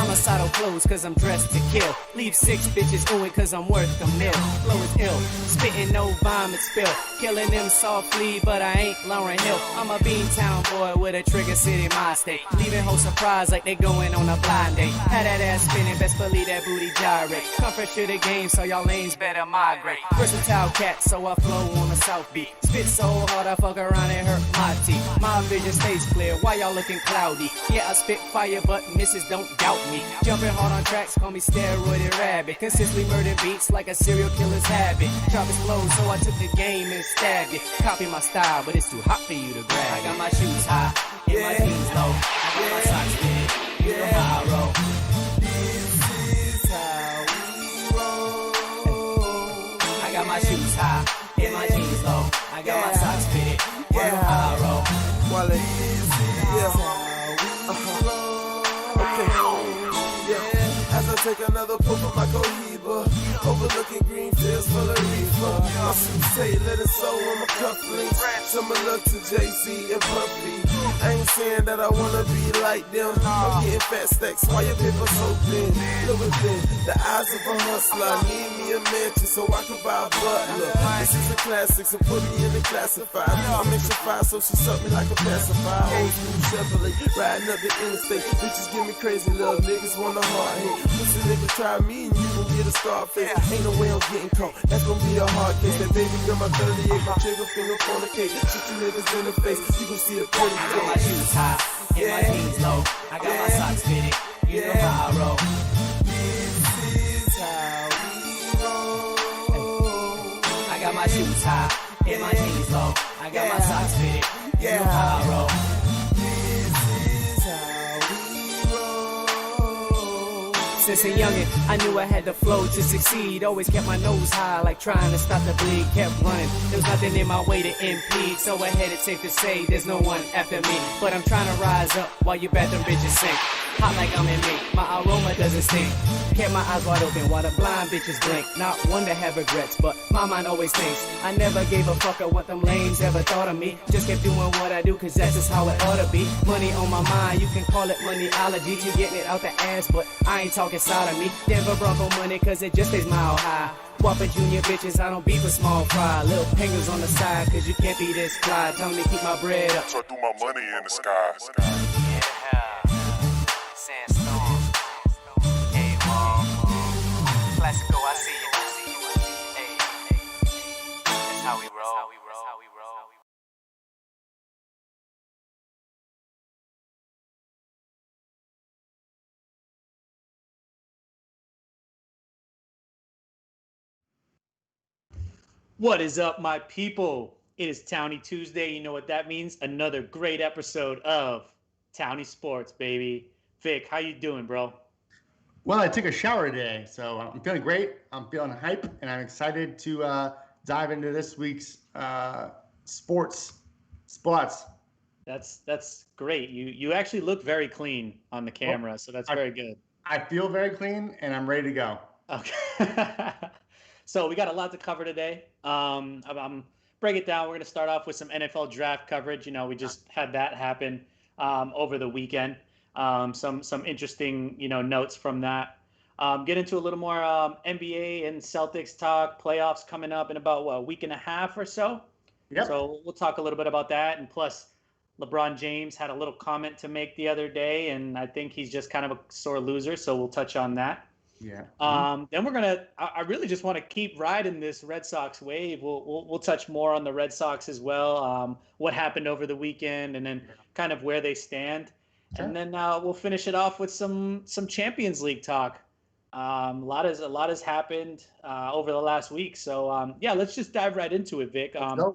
Homicidal clothes cause I'm dressed to kill. Leave 6 bitches oohing cause I'm worth a mill. Flow is ill, spitting no vomit spill. Killing them softly, but I ain't Lauren Hill. I'm a Beantown boy with a Trigger City mind state. Leaving hoes surprised like they going on a blind date. Had that ass spinning, best believe that booty gyrate. Come fresh to the game, so y'all lanes better migrate. Versatile cat, so I flow on the South Beat. Spit so hard I fuck around and hurt my teeth. My vision stays clear, why y'all looking cloudy? Yeah, I spit fire, but misses don't doubt me. Jumping hard on tracks, call me steroided rabbit. Consistently murder beats like a serial killer's habit. Drop his flow, so I took the game and stabbed it. Copy my style, but it's too hot for you to grab. I got my shoes high, and my jeans low. I got my socks fitted, you know how I roll. This is how we roll. I got my shoes high, and my jeans low. I got my socks fitted, you know how I roll. Well, this is how we roll. Okay, yeah. As I take another puff of my Cohiba, overlooking green fields full of reefer. My suit say let it sow on my cufflinks. Similar to Jay-Z and Puffy. I ain't saying that I wanna be like them. I'm getting fat stacks while your paper so thin. Look within the eyes of a hustler. I need me a mansion so I can buy a butler. This is a classic, so put me in the classified. I'm extra fire, so she suck me like a pacifier. Old school Chevrolet, riding up the interstate. Bitches give me crazy, little niggas want a hard hit. Pussy nigga try me and you gon' get a scar face. Ain't no way I'm getting caught, that's gon' be a hard case. That baby girl, my 38, my trigger finger on the cake. Shoot you niggas in the face, you gon' see a pretty I got my shoes high, and my jeans low. I got my socks fitted, you know how I roll. This is how we roll. I got my shoes high, and my jeans low. I got my socks fitted, you know how I roll. This is how we roll. Since a youngin', I knew I had the flow to succeed. Always kept my nose high, like trying to stop the bleed. Kept running, there was nothing in my way to impede. So ahead, it's safe to say there's no one after me. But I'm trying to rise up while you bathroom bitches sink. Hot like I'm in me, my aroma doesn't stink. Kept my eyes wide open while the blind bitches blink. Not one to have regrets, but my mind always thinks. I never gave a fuck at what them lames ever thought of me. Just kept doing what I do, cause that's just how it ought to be. Money on my mind, you can call it moneyology. You getting it out the ass, but I ain't talking side of me. Denver Bronco money, cause it just stays mile high. Whopper junior bitches, I don't beef with small fry. Little fingers on the side, cause you can't be this fly. Tell me to keep my bread up. So I threw my money in the sky. Sandstorm. Hey, wall. Classico, I see you. Hey. That's how we roll. What is up, my people? It is Townie Tuesday. You know what that means? Another great episode of Townie Sports, baby. Vic, how you doing, bro? Well, I took a shower today, so I'm feeling great. I'm feeling hype, and I'm excited to dive into this week's sports spots. That's great. You actually look very clean on the camera, so that's very good. I feel very clean, and I'm ready to go. Okay. So we got a lot to cover today. Break it down. We're going to start off with some NFL draft coverage. You know, we just had that happen over the weekend. Some interesting, notes from that. Get into a little more NBA and Celtics talk. Playoffs coming up in about a week and a half or so. Yep. So we'll talk a little bit about that. And plus, LeBron James had a little comment to make the other day, and I think he's just kind of a sore loser. So we'll touch on that. Yeah. Then I really just want to keep riding this Red Sox wave. We'll touch more on the Red Sox as well. What happened over the weekend, and then kind of where they stand. Sure. And then we'll finish it off with some Champions League talk. A lot has happened over the last week. So let's just dive right into it, Vic. The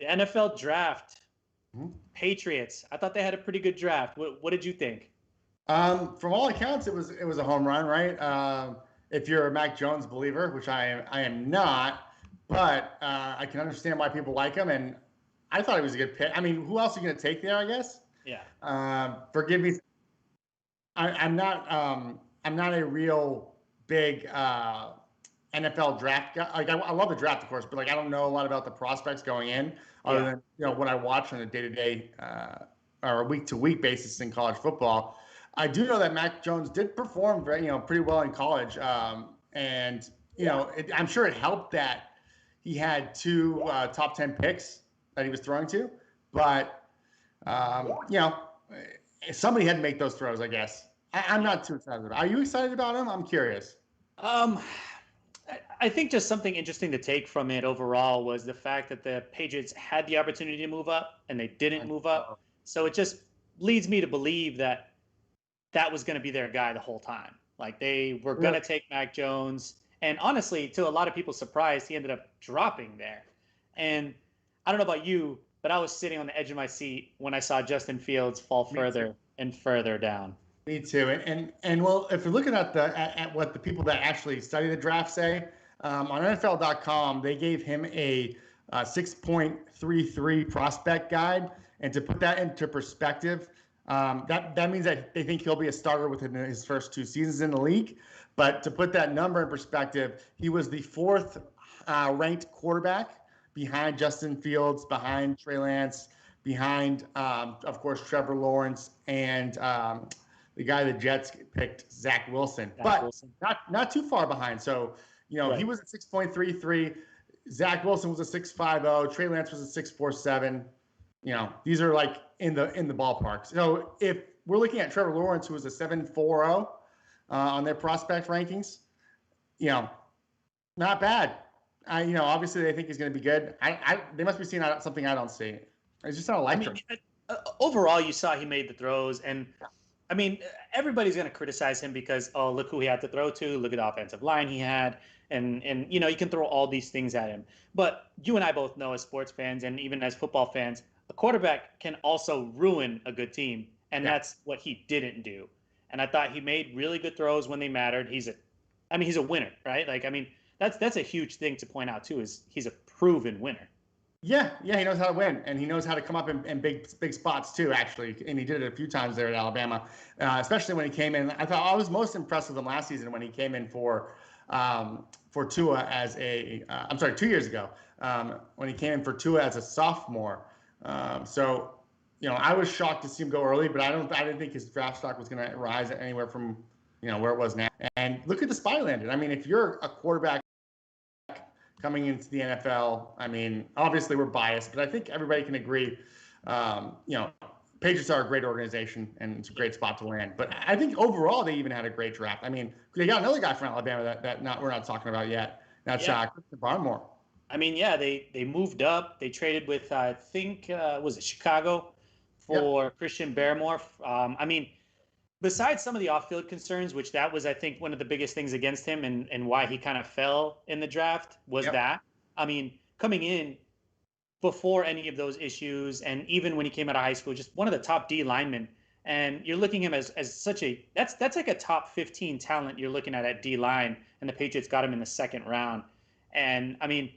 NFL draft, Patriots. I thought they had a pretty good draft. What did you think? From all accounts, it was a home run, right? If you're a Mac Jones believer, which I am not, but I can understand why people like him, and I thought he was a good pick. I mean, who else are you going to take there? I guess. Yeah. Forgive me. I'm not a real big NFL draft guy. Like I love the draft, of course, but I don't know a lot about the prospects going in, other than what I watch on a day-to-day or week-to-week basis in college football. I do know that Mac Jones did perform very, pretty well in college. And, I'm sure it helped that he had two top 10 picks that he was throwing to. But, somebody had to make those throws, I guess. I'm not too excited about it. Are you excited about him? I'm curious. Um, I think just something interesting to take from it overall was the fact that the Patriots had the opportunity to move up and they didn't move up. So it just leads me to believe that that was going to be their guy the whole time. Like they were going to take Mac Jones. And honestly, to a lot of people's surprise, he ended up dropping there. And I don't know about you, but I was sitting on the edge of my seat when I saw Justin Fields fall further and further down. Me too. And well, if you're looking at what the people that actually study the draft say, on NFL.com, they gave him a 6.33 prospect guide. And to put that into perspective, that means that they think he'll be a starter within his first 2 seasons in the league. But to put that number in perspective, he was the 4th ranked quarterback behind Justin Fields, behind Trey Lance, behind, of course, Trevor Lawrence, and the guy the Jets picked, Zach Wilson. Not too far behind. So, he was at 6.33. Zach Wilson was a 6.50. Trey Lance was a 6.47. These are like in the ballpark. So if we're looking at Trevor Lawrence, who was a 7.40 on their prospect rankings, not bad. Obviously they think he's going to be good. They must be seeing something I don't see. It's just not electric. Overall, you saw he made the throws, and I mean, everybody's going to criticize him because, oh, look who he had to throw to. Look at the offensive line he had. And you can throw all these things at him. But you and I both know as sports fans and even as football fans, a quarterback can also ruin a good team. And that's what he didn't do. And I thought he made really good throws when they mattered. He's a winner, right? That's a huge thing to point out too, is he's a proven winner. Yeah, he knows how to win, and he knows how to come up in big spots too, actually. And he did it a few times there at Alabama, especially when he came in. I thought I was most impressed with him last season when he came in for Tua as 2 years ago, when he came in for Tua as a sophomore. I was shocked to see him go early, but I didn't think his draft stock was going to rise anywhere from, where it was now. And look at the spot he landed. I mean, if you're a quarterback coming into the NFL, I mean, obviously we're biased, but I think everybody can agree, Patriots are a great organization and it's a great spot to land. But I think overall they even had a great draft. I mean, they got another guy from Alabama that we're not talking about yet. That's Christian Barmore. I mean, they moved up. They traded with, I think, was it Chicago for Christian Barmore. I mean, besides some of the off-field concerns, which that was, I think, one of the biggest things against him and why he kind of fell in the draft was that. I mean, coming in before any of those issues, and even when he came out of high school, just one of the top D linemen. And you're looking at him as such a that's like a top 15 talent you're looking at D line, and the Patriots got him in the 2nd round. And I mean,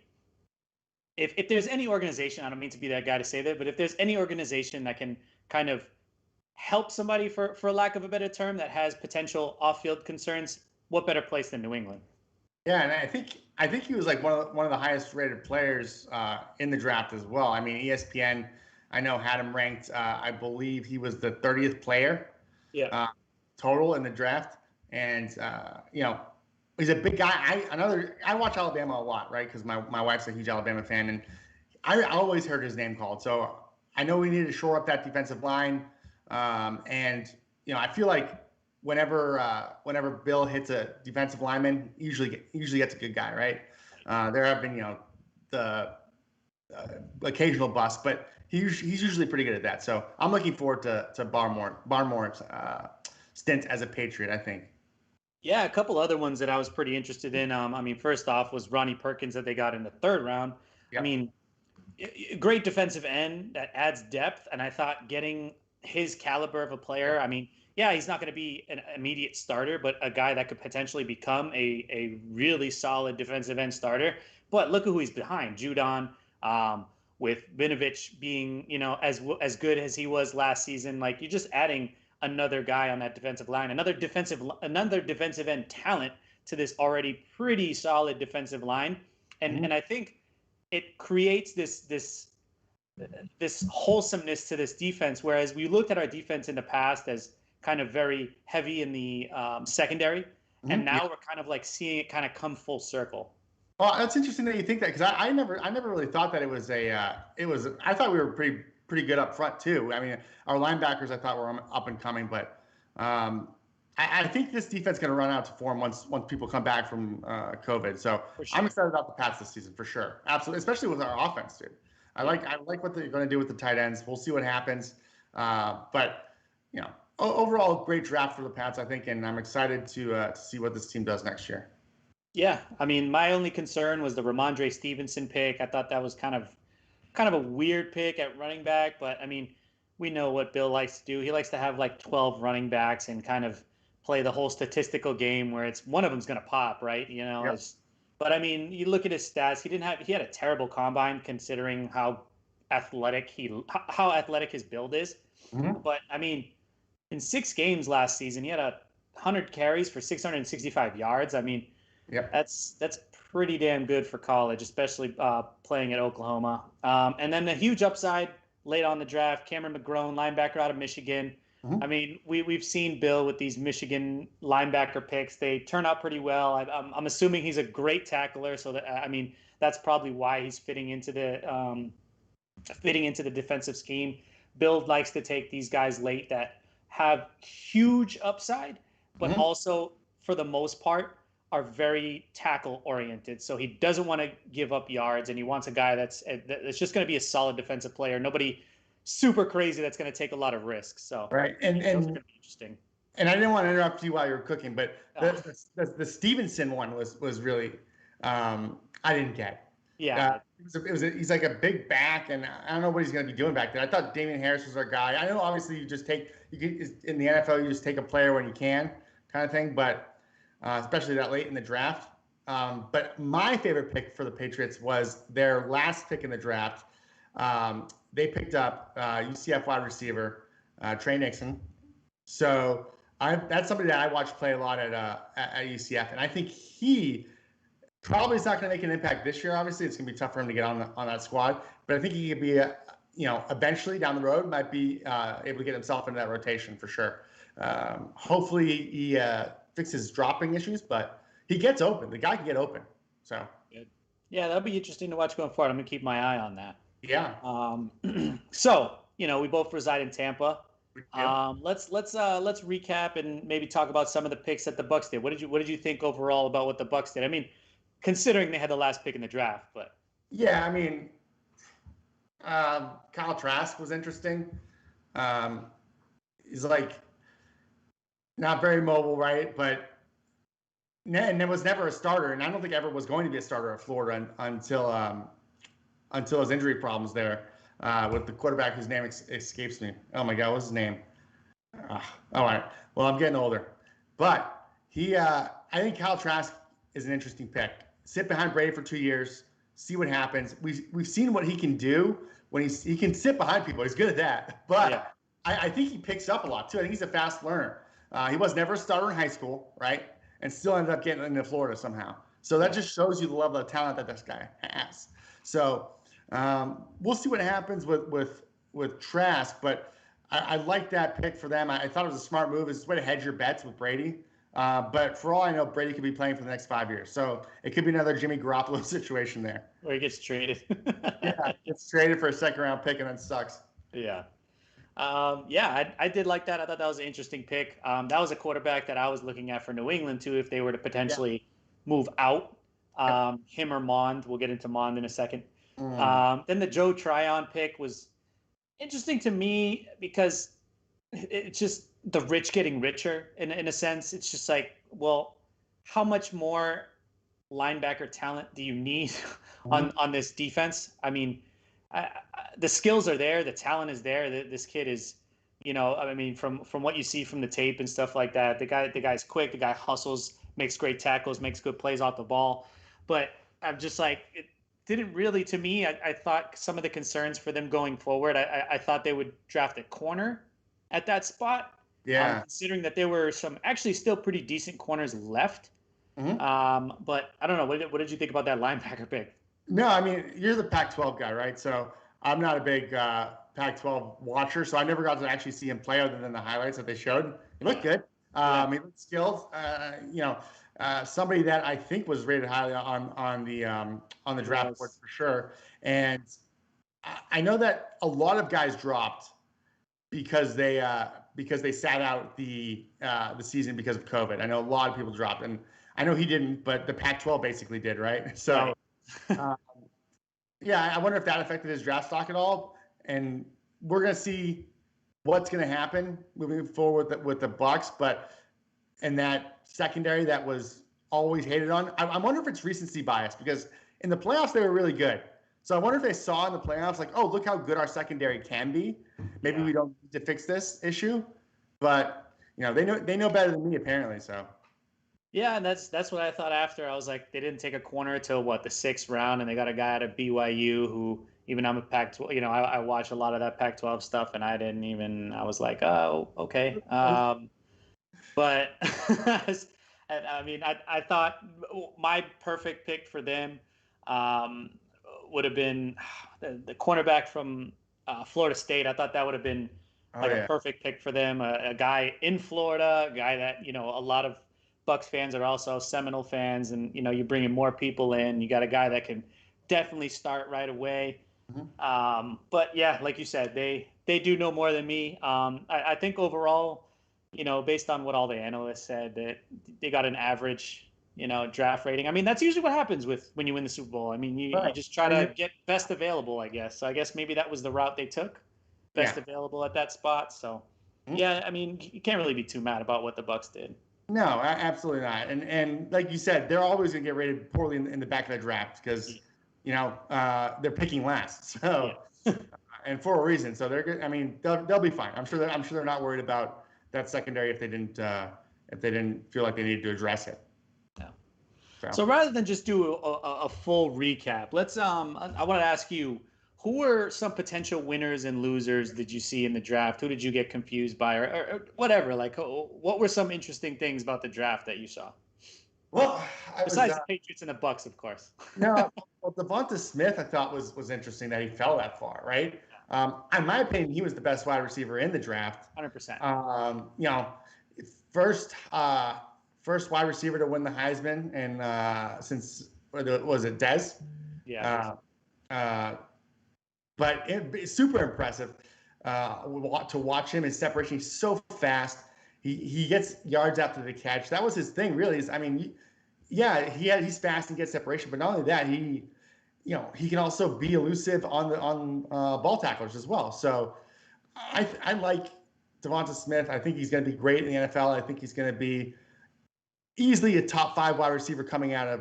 if there's any organization, I don't mean to be that guy to say that, but if there's any organization that can kind of help somebody, for lack of a better term, that has potential off-field concerns, what better place than New England? Yeah, and I think he was like one of the highest rated players in the draft as well. I mean, ESPN, I know, had him ranked. I believe he was the 30th player total in the draft, and he's a big guy. I watch Alabama a lot, right? Because my wife's a huge Alabama fan, and I always heard his name called. So I know we need to shore up that defensive line, and I feel like whenever Bill hits a defensive lineman, usually gets a good guy, right? There have been the occasional bust, but he's usually pretty good at that. So I'm looking forward to Barmore's stint as a Patriot, I think. Yeah, a couple other ones that I was pretty interested in. I mean, first off was Ronnie Perkins that they got in the 3rd round. Yep. I mean, great defensive end that adds depth, and I thought getting his caliber of a player, I mean, yeah, he's not going to be an immediate starter, but a guy that could potentially become a really solid defensive end starter. But look at who he's behind. Judon, with Vinovich being, as good as he was last season. Like, you're just adding another guy on that defensive line, another defensive end talent to this already pretty solid defensive line. And I think it creates this wholesomeness to this defense. Whereas we looked at our defense in the past as kind of very heavy in the secondary, and now Yeah. we're kind of like seeing it kind of come full circle. Well, that's interesting that you think that, because I never really thought that it was I thought we were pretty good up front too. I mean, our linebackers I thought were up and coming, but I think this defense is going to run out to form once people come back from COVID. So For sure. I'm excited about the Pats this season for sure, absolutely, especially with our offense, dude. I like what they're going to do with the tight ends. We'll see what happens, but you know, overall, great draft for the Pats, I think, and I'm excited to see what this team does next year. Yeah, I mean, my only concern was the Ramondre Stevenson pick. I thought that was kind of a weird pick at running back, but I mean, we know what Bill likes to do. He likes to have like 12 running backs and kind of play the whole statistical game where it's one of them's going to pop, right? You know, Yep. but I mean, you look at his stats. He had a terrible combine considering how athletic his build is. Mhm. But I mean, in 6 games last season, he had 100 carries for 665 yards. I mean, Yep. that's pretty damn good for college, especially playing at Oklahoma. And then the huge upside late on the draft, Cameron McGrone, linebacker out of Michigan. Mhm. I mean, we've seen Bill with these Michigan linebacker picks. They turn out pretty well. I'm assuming he's a great tackler, so that I mean that's probably why he's fitting into the defensive scheme. Bill likes to take these guys late that have huge upside, but Mhm. also for the most part are very tackle oriented. So he doesn't want to give up yards, and he wants a guy that's just going to be a solid defensive player. Nobody super crazy that's going to take a lot of risks. So Right, I think those are going to be interesting. and I didn't want to interrupt you while you were cooking, but Ah. the Stevenson one was really I didn't get. Yeah, He's like a big back, and I don't know what he's going to be doing back there. I thought Damian Harris was our guy. I know obviously in the NFL you just take a player when you can, kind of thing, but especially that late in the draft. But my favorite pick for the Patriots was their last pick in the draft. They picked up UCF wide receiver Trey Nixon. So that's somebody that I watched play a lot at UCF, and I think he probably is not going to make an impact this year. Obviously, it's going to be tough for him to get on that squad, but I think he could be eventually down the road might be able to get himself into that rotation for sure. Hopefully, he fixes dropping issues, but he gets open. The guy can get open. So good. Yeah, that'll be interesting to watch going forward. I'm gonna keep my eye on that. yeah. So we both reside in Tampa. Yeah. Let's recap and maybe talk about some of the picks that the Bucs did. What did you think overall about what the Bucs did? I mean, considering they had the last pick in the draft, but Yeah, I mean, Kyle Trask was interesting. He's like not very mobile, right? But and was never a starter, and I don't think ever was going to be a starter at Florida until his injury problems there with the quarterback whose name escapes me. Oh my God, what's his name? All right. Well, I'm getting older, but I think Kyle Trask is an interesting pick. Sit behind Brady for 2 years, see what happens. We've seen what he can do when he can sit behind people. He's good at that, but Yeah. I think he picks up a lot too. I think he's a fast learner. He was never a starter in high school, right? And still ended up getting into Florida somehow. So that just shows you the level of talent that this guy has. So we'll see what happens with Trask, but I like that pick for them. I thought it was a smart move. It's a way to hedge your bets with Brady. But for all I know, Brady could be playing for the next 5 years. So it could be another Jimmy Garoppolo situation there. where he gets traded. Yeah, gets traded for a second-round pick and then sucks. Yeah. I did like that. I thought that was an interesting pick. That was a quarterback that I was looking at for New England too, if they were to potentially move out. Him or Mond. We'll get into Mond in a second. Then the Joe Tryon pick was interesting to me because it's just the rich getting richer in a sense. It's just like, well, how much more linebacker talent do you need on this defense? I mean, the skills are there, the talent is there. This kid is, I mean, from what you see from the tape and stuff like that, the guy's quick, the guy hustles, makes great tackles, makes good plays off the ball. But I'm just like, it didn't really, to me, I thought some of the concerns for them going forward, I thought they would draft a corner at that spot. Yeah. Considering that there were some actually still pretty decent corners left. But I don't know. What did you think about that linebacker pick? No, I mean, you're the Pac-12 guy, right? So I'm not a big Pac-12 watcher, so I never got to actually see him play other than the highlights that they showed. He looked good. He looked skilled. Somebody that I think was rated highly on the draft board for sure. And I know that a lot of guys dropped because they sat out the season because of COVID. I know a lot of people dropped, and I know he didn't, but the Pac-12 basically did, right? So, yeah, I wonder if that affected his draft stock at all. And we're gonna see what's gonna happen moving forward with the Bucks, but in that secondary that was always hated on, I wonder if it's recency bias, because in the playoffs they were really good. So I wonder if they saw in the playoffs, like, oh, look how good our secondary can be. Maybe we don't need to fix this issue, but they know better than me apparently. So. Yeah, and that's what I thought after. I was like, they didn't take a corner till the 6th round, and they got a guy out of BYU who, even I'm a Pac-12, I watch a lot of that Pac-12 stuff, and I was like, oh, okay. But I mean, I thought my perfect pick for them would have been the cornerback from Florida State. I thought that would have been a perfect pick for them. A guy in Florida, a guy that, a lot of Bucks fans are also Seminole fans, and, you bring in more people in. You got a guy that can definitely start right away. Mm-hmm. But yeah, like you said, they do know more than me. I think overall, based on what all the analysts said, that they got an average, draft rating. I mean, that's usually what happens when you win the Super Bowl. I mean, you just try to get best available, I guess. So I guess maybe that was the route they took, best available at that spot. So, yeah, I mean, you can't really be too mad about what the Bucks did. No, absolutely not. And like you said, they're always going to get rated poorly in the back of the draft because, they're picking last. So, and for a reason. So they're good. I mean, they'll be fine. I'm sure they're not worried about that secondary if they didn't feel like they needed to address it. Yeah. So rather than just do a full recap, let's I want to ask you, who were some potential winners and losers did you see in the draft? Who did you get confused by, or whatever? Like, what were some interesting things about the draft that you saw? Well, besides the Patriots and the Bucks, of course. No, well, Devonta Smith I thought was interesting that he fell that far, right? In my opinion, he was the best wide receiver in the draft. 100%. First wide receiver to win the Heisman, and since was it Dez? Yeah. But it's super impressive to watch him. His separation, he's so fast. He gets yards after the catch. That was his thing, really. He's fast and gets separation, but not only that, he can also be elusive on ball tacklers as well. So I like Devonta Smith. I think he's going to be great in the NFL. I think he's going to be easily a top 5 wide receiver coming out of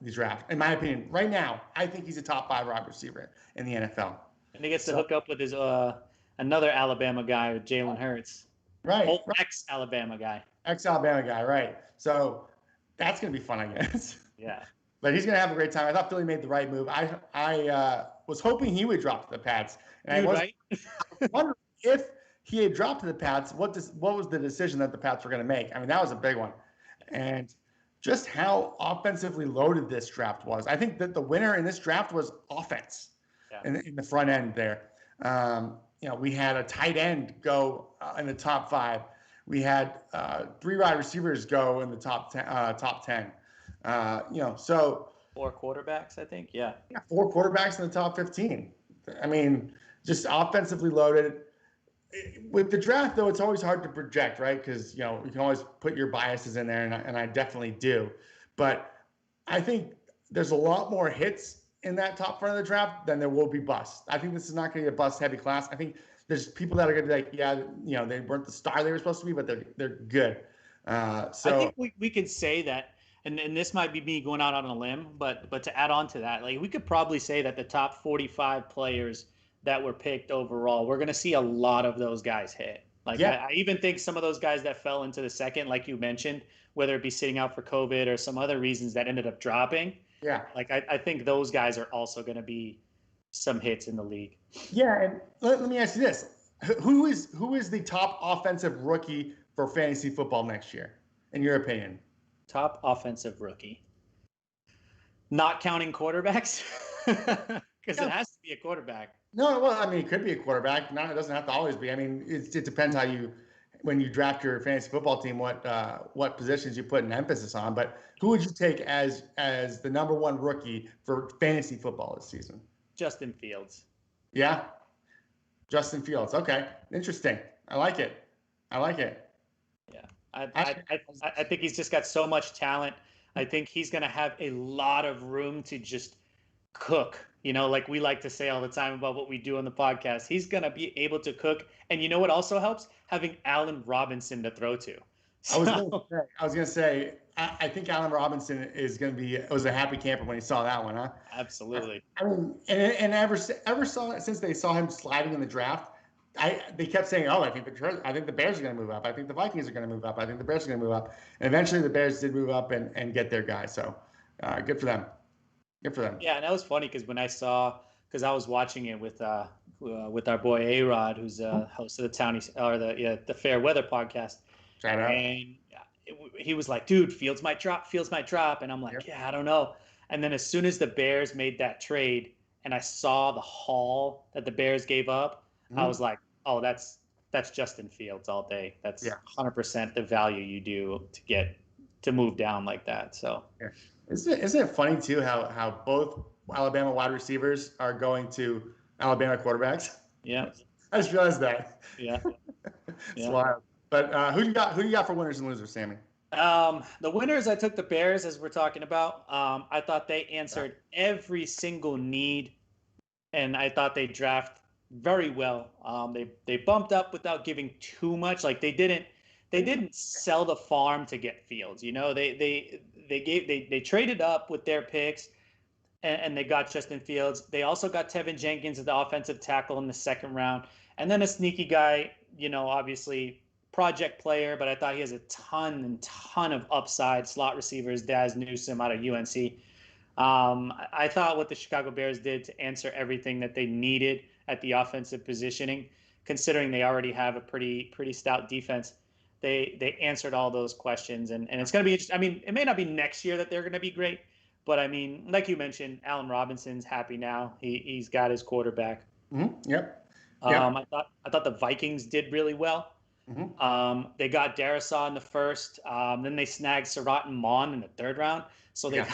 the draft. In my opinion, right now, I think he's a top 5 wide receiver in the NFL. And he gets to hook up with his another Alabama guy, Jalen Hurts. Right. Ex-Alabama guy. Ex-Alabama guy, right. So that's going to be fun, I guess. Yeah. But he's going to have a great time. I thought Philly made the right move. I was hoping he would drop to the Pats. And I wondered if he had dropped to the Pats, what was the decision that the Pats were going to make? I mean, that was a big one. And just how offensively loaded this draft was. I think that the winner in this draft was offense in the front end there. We had a tight end go in the top 5. We had 3 wide receivers go in the top 10. So 4 quarterbacks, I think. Yeah, 4 quarterbacks in the top 15. I mean, just offensively loaded. With the draft, though, it's always hard to project, right? Because you can always put your biases in there, and I definitely do. But I think there's a lot more hits in that top front of the draft than there will be busts. I think this is not going to be a bust-heavy class. I think there's people that are going to be like, they weren't the star they were supposed to be, but they're good. I think we could say that, and this might be me going out on a limb, but to add on to that, like we could probably say that the top 45 players that were picked overall, we're going to see a lot of those guys hit. I even think some of those guys that fell into the second, like you mentioned, whether it be sitting out for COVID or some other reasons that ended up dropping. Yeah. I think those guys are also going to be some hits in the league. Yeah. And let me ask you this. Who is the top offensive rookie for fantasy football next year, in your opinion? Top offensive rookie. Not counting quarterbacks? Because it has to be a quarterback. No, well, I mean, it could be a quarterback. No, it doesn't have to always be. I mean, it depends how when you draft your fantasy football team, what positions you put an emphasis on. But who would you take as the number one rookie for fantasy football this season? Justin Fields. Yeah, Justin Fields. Okay, interesting. I like it. I like it. Yeah, I think he's just got so much talent. I think he's going to have a lot of room to just cook. You know, like we like to say all the time about what we do on the podcast. He's going to be able to cook. And you know what also helps? Having Allen Robinson to throw to. I was gonna say, I think Allen Robinson is gonna was a happy camper when he saw that one, huh? Absolutely. I mean, and ever saw since they saw him sliding in the draft, they kept saying, oh, I think the Bears are gonna move up. I think the Vikings are gonna move up. I think the Bears are gonna move up. And eventually the Bears did move up and get their guy. So good for them. Good for them. Yeah, and that was funny because because I was watching it with our boy A-Rod, who's host of the Townie or the Fair Weather podcast. Shout out. And he was like, dude, Fields might drop. And I'm like, yeah, I don't know. And then as soon as the Bears made that trade and I saw the haul that the Bears gave up, I was like, oh, that's Justin Fields all day. That's 100% the value you do to get to move down like that. So isn't it funny too how both Alabama wide receivers are going to Alabama quarterbacks? Yeah. I just realized that. Yeah. It's wild. But who do you got for winners and losers, Sammy? The winners, I took the Bears, as we're talking about. I thought they answered every single need, and I thought they draft very well. They bumped up without giving too much. Like they didn't sell the farm to get Fields. You know, they traded up with their picks, and they got Justin Fields. They also got Tevin Jenkins at the offensive tackle in the second round, and then a sneaky guy. You know, obviously project player, but I thought he has a ton of upside. Slot receivers, Daz Newsome out of UNC. I thought what the Chicago Bears did to answer everything that they needed at the offensive positioning, considering they already have a pretty stout defense, they answered all those questions, and it's going to be interesting. I mean, it may not be next year that they're going to be great, but I mean, like you mentioned, Allen Robinson's happy now. He's got his quarterback. Mm-hmm. Yep. I thought the Vikings did really well. Mm-hmm. They got Darisaw in the first. Then they snagged Surratt and Mon in the third round. So they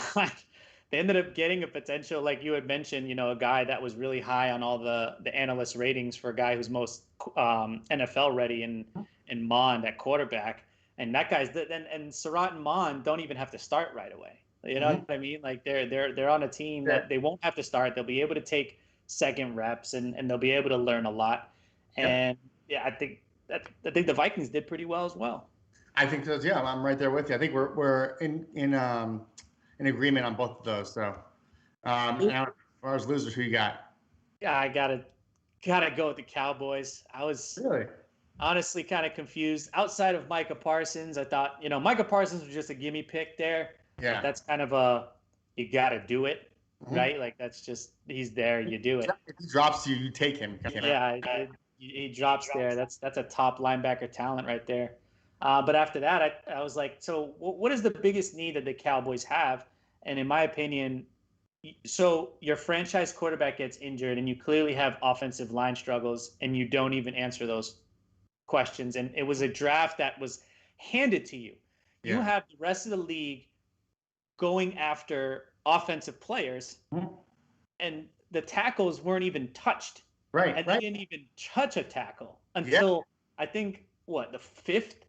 ended up getting a potential, like you had mentioned, you know, a guy that was really high on all the analyst ratings for a guy who's most NFL ready in Mon at quarterback. And that guy's and Surratt and Mon don't even have to start right away. You know what I mean? Like they're on a team that they won't have to start. They'll be able to take second reps and they'll be able to learn a lot. And I think the Vikings did pretty well as well. I think so. Yeah, I'm right there with you. I think we're in agreement on both of those. So, as far as losers, who you got? Yeah, I gotta go with the Cowboys. I was honestly kind of confused. Outside of Micah Parsons, I thought, you know, Micah Parsons was just a gimme pick there. Yeah, that's kind of you gotta do it, right? Like that's just he's there, you do it. If he drops to you, you take him. Yeah. He drops there. That's a top linebacker talent right there. But after that, I was like, so what is the biggest need that the Cowboys have? And in my opinion, so your franchise quarterback gets injured and you clearly have offensive line struggles and you don't even answer those questions. And it was a draft that was handed to you. Yeah. You have the rest of the league going after offensive players and the tackles weren't even touched. Right. And they didn't even touch a tackle until I think the fifth.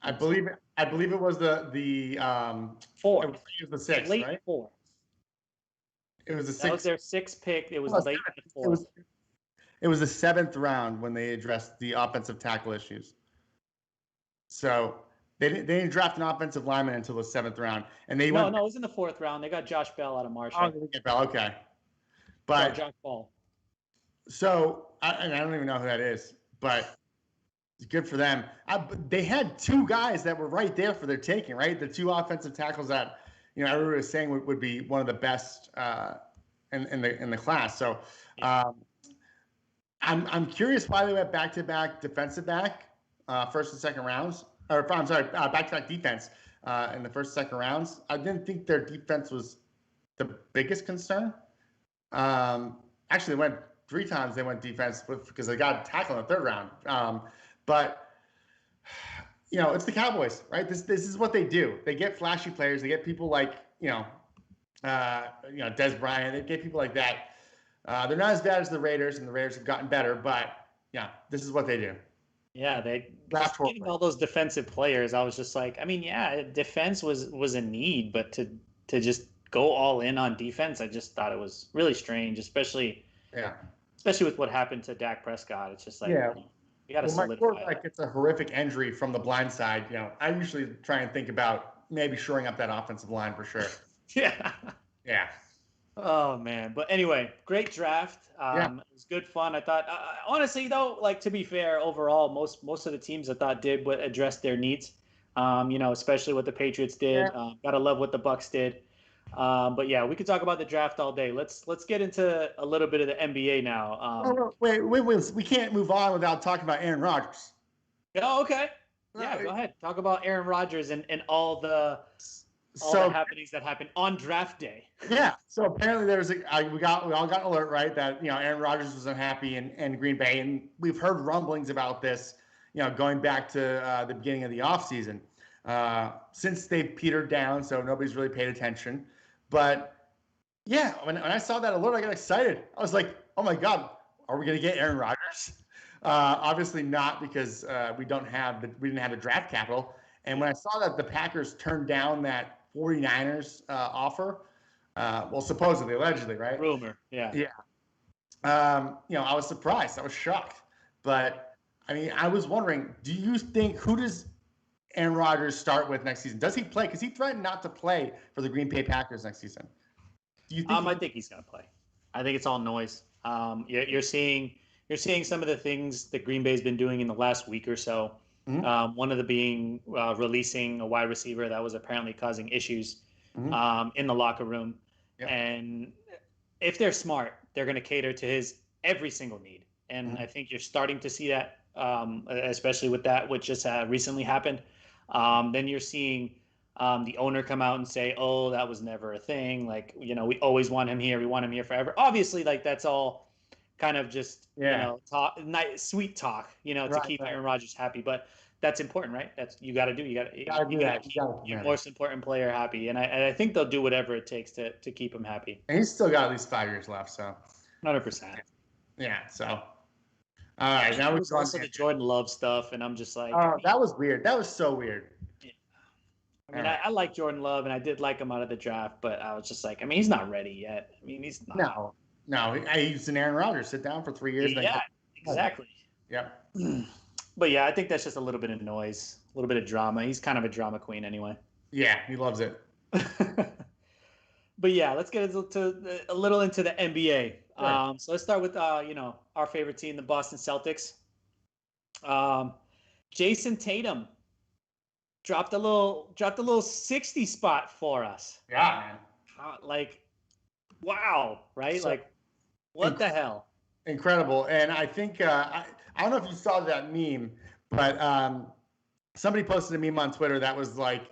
I believe it was the fourth. It was the sixth, late right? Fourth. It was the sixth. That was their sixth pick. It was late in the fourth. It was the seventh round when they addressed the offensive tackle issues. So they didn't draft an offensive lineman until the seventh round, and it was in the fourth round. They got Josh Bell out of Marshall. Oh, they didn't get Bell. Okay, but Josh Ball. So, I don't even know who that is, but it's good for them. They had two guys that were right there for their taking, right? The two offensive tackles that, you know, everybody was saying would be one of the best in the class. So, I'm curious why they went back-to-back defensive back, first and second rounds, or I'm sorry, back-to-back defense in the first and second rounds. I didn't think their defense was the biggest concern. actually went 3 times. They went defense because they got tackled in the third round. But it's the Cowboys, right? This is what they do. They get flashy players. They get people like Des Bryant. They get people like that. They're not as bad as the Raiders, and the Raiders have gotten better. But yeah, this is what they do. Yeah, they just getting all those defensive players. I was just like, I mean, yeah, defense was a need, but to just go all in on defense, I just thought it was really strange, especially with what happened to Dak Prescott. It's just like, you got to solidify. My quarterback gets a horrific injury from the blind side. I usually try and think about maybe shoring up that offensive line for sure. Yeah. Yeah. Oh man, but anyway, great draft. It was good fun. I thought, honestly though, like to be fair, overall, most of the teams I thought did what addressed their needs. Especially what the Patriots did. Gotta love what the Bucs did. But yeah, we could talk about the draft all day. Let's get into a little bit of the NBA now. Wait, we can't move on without talking about Aaron Rodgers. Oh, okay. Yeah, go ahead. Talk about Aaron Rodgers and all the happenings that happened on draft day. Yeah. So apparently we all got an alert, right, that Aaron Rodgers was unhappy in Green Bay, and we've heard rumblings about this, going back to the beginning of the offseason. Since they've petered down, so nobody's really paid attention. But yeah, when I saw that alert, I got excited. I was like, oh my God, are we going to get Aaron Rodgers? Obviously not, because we didn't have the draft capital. And when I saw that the Packers turned down that 49ers offer, supposedly, allegedly, right? Rumor, yeah. Yeah. I was surprised. I was shocked. But, I mean, I was wondering, do you think, who does Aaron Rodgers start with next season? Does he play? Because he threatened not to play for the Green Bay Packers next season. Do you think I think he's going to play. I think it's all noise. You're seeing some of the things that Green Bay's been doing in the last week or so. Mm-hmm. One of the being releasing a wide receiver that was apparently causing issues in the locker room. Yep. And if they're smart, they're going to cater to his every single need. And I think you're starting to see that, especially with that, which just recently happened. Then you're seeing the owner come out and say, oh, that was never a thing. Like, we always want him here. We want him here forever. Obviously, like, that's all kind of just, sweet talk, to keep Aaron Rodgers happy. But that's important, right? That's you got to do. You got to keep your most important player happy. And I think they'll do whatever it takes to keep him happy. And he's still got at least 5 years left, so 100%. Yeah. So all right, now we're also the Jordan Love stuff, and I'm just like, oh, that was weird. That was so weird. Yeah. I mean, I like Jordan Love, and I did like him out of the draft, but I was just like, I mean, he's not ready yet. I mean, he's not. No, he's an Aaron Rodgers. Sit down for 3 years. Yeah, exactly. Yep. But yeah, I think that's just a little bit of noise, a little bit of drama. He's kind of a drama queen anyway. Yeah, he loves it. But yeah, let's get into a little into the NBA. Right. So let's start with our favorite team, the Boston Celtics. Jason Tatum dropped a little 60 spot for us. Yeah, man. Wow, right? So, what the hell? Incredible. And I think I don't know if you saw that meme, but somebody posted a meme on Twitter that was like,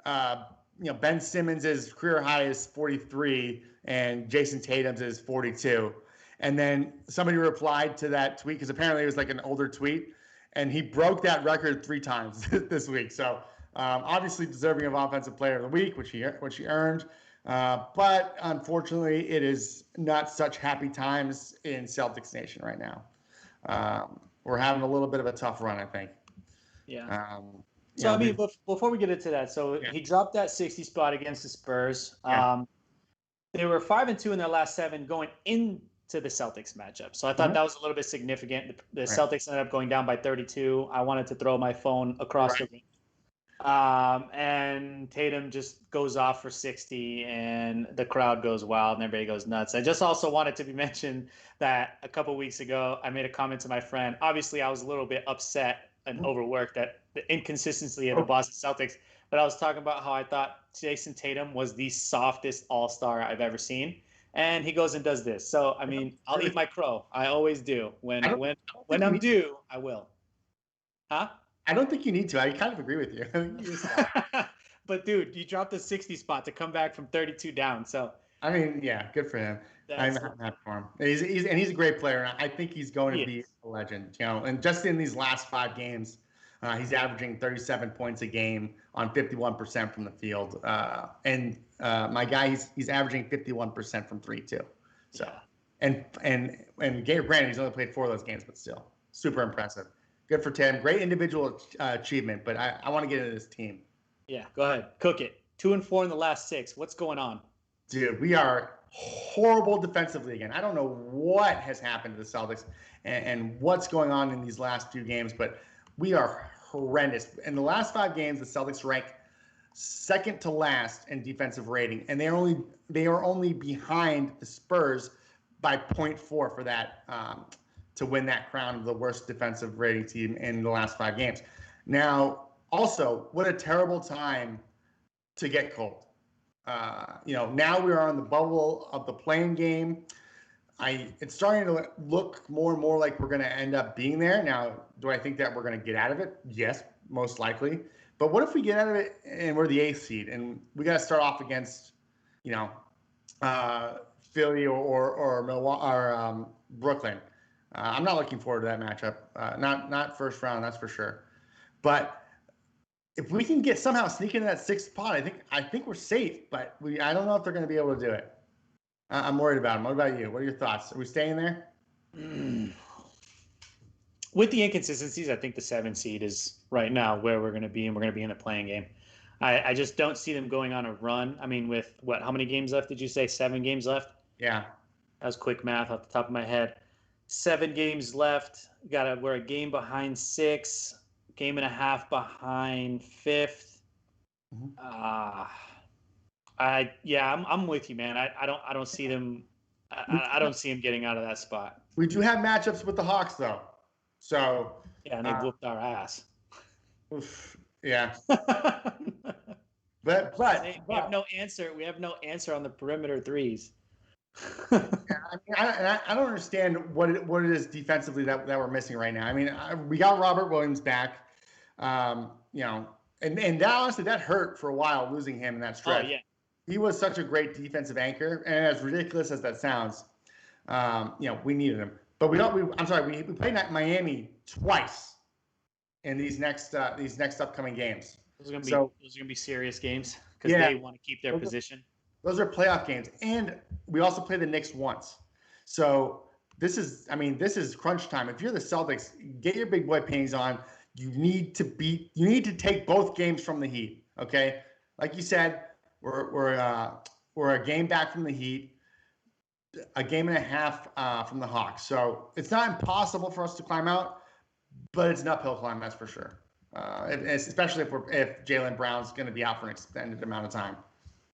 Ben Simmons' career high is 43 and Jason Tatum's is 42. And then somebody replied to that tweet, because apparently it was like an older tweet, and he broke that record 3 times this week. So obviously deserving of Offensive Player of the Week, which he earned. But unfortunately, it is not such happy times in Celtics Nation right now. We're having a little bit of a tough run, I think. Yeah. I mean, before we get into that, he dropped that 60 spot against the Spurs. They were 5-2 in their last 7 going into the Celtics matchup. So I thought that was a little bit significant. The Celtics ended up going down by 32. I wanted to throw my phone across the room. And Tatum just goes off for 60, and the crowd goes wild, and everybody goes nuts. I just also wanted to be mentioned that a couple weeks ago, I made a comment to my friend. Obviously, I was a little bit upset and overworked at the inconsistency of the Boston Celtics, but I was talking about how I thought Jason Tatum was the softest all-star I've ever seen. And he goes and does this. So, I mean, I'll eat my crow. I always do. When I'm due, I will. Huh? I don't think you need to. I kind of agree with you. But, dude, you dropped the 60 spot to come back from 32 down. So, I mean, yeah, good for him. I'm happy for him. He's a great player, and I think he's going to be a legend. And just in these last 5 games, he's averaging 37 points a game on 51% from the field. And my guy, he's averaging 51% from 3 too. So, and granted, he's only played 4 of those games, but still, super impressive. Good for Tim. Great individual achievement, but I want to get into this team. Yeah, go ahead, cook it. 2-4 in the last 6. What's going on? Dude, we are horrible defensively again. I don't know what has happened to the Celtics and what's going on in these last few games, but we are horrendous. In the last 5 games, the Celtics rank second to last in defensive rating, and they are only behind the Spurs by 0.4 for that to win that crown of the worst defensive rating team in the last 5 games. Now, also, what a terrible time to get cold. Now we are on the bubble of the playing game. It's starting to look more and more like we're going to end up being there. Now, do I think that we're going to get out of it? Yes, most likely. But what if we get out of it and we're the 8th seed and we got to start off against, Philly or Milwaukee or Brooklyn? I'm not looking forward to that matchup. Not first round, that's for sure. But if we can somehow sneak into that 6th spot, I think we're safe. But I don't know if they're going to be able to do it. I'm worried about them. What about you? What are your thoughts? Are we staying there? With the inconsistencies, I think the 7 seed is right now where we're going to be, and we're going to be in the playing game. I just don't see them going on a run. I mean, with how many games left did you say? 7 games left? Yeah. That was quick math off the top of my head. 7 games left. We're a game behind 6, game and a half behind 5th. I'm with you, man. I don't see them. I don't see them getting out of that spot. We do have matchups with the Hawks, though. So yeah, and they whooped our ass. Oof, yeah. but we have no answer. We have no answer on the perimeter threes. I don't understand what it is defensively that we're missing right now. I mean, we got Robert Williams back, and that honestly that hurt for a while losing him in that stretch. Oh yeah, he was such a great defensive anchor, and as ridiculous as that sounds, we needed him. But we played Miami twice in these next upcoming games. Those are gonna be serious games because they want to keep their position. Those are playoff games, and we also play the Knicks once. So this is crunch time. If you're the Celtics, get your big boy panties on. You need to take both games from the Heat. Okay, like you said, we're a game back from the Heat, a game and a half from the Hawks. So it's not impossible for us to climb out, but it's an uphill climb, that's for sure. Especially if Jaylen Brown's going to be out for an extended amount of time.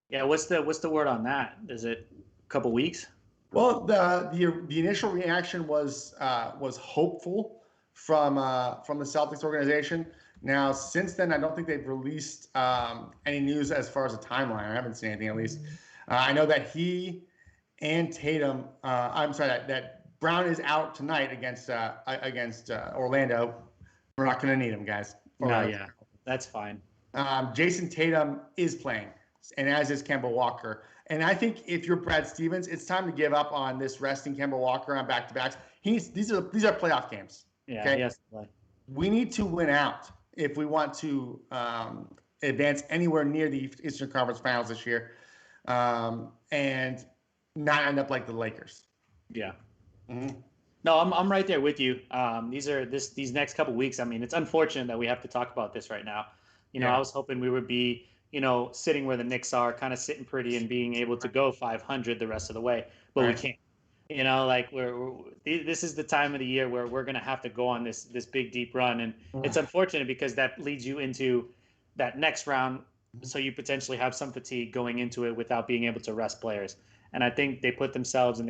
Yeah, what's the word on that? Is it a couple weeks? Well, the initial reaction was hopeful from the Celtics organization. Now, since then, I don't think they've released any news as far as a timeline. I haven't seen anything, at least. I know that he and Tatum. That Brown is out tonight against Orlando. We're not going to need him, guys. That's fine. Jason Tatum is playing, and as is Kemba Walker. And I think if you're Brad Stevens, it's time to give up on this resting Kemba Walker on back-to-backs. These are playoff games. Yeah, okay? he has to play. We need to win out if we want to advance anywhere near the Eastern Conference Finals this year, and not end up like the Lakers. Yeah. Mm-hmm. No, I'm right there with you. These next couple weeks. I mean, it's unfortunate that we have to talk about this right now. I was hoping we would be, sitting where the Knicks are, kind of sitting pretty and being able to go 500 the rest of the way, but we can't. This is the time of the year where we're going to have to go on this big deep run, and it's unfortunate because that leads you into that next round, so you potentially have some fatigue going into it without being able to rest players. And I think they shot themselves in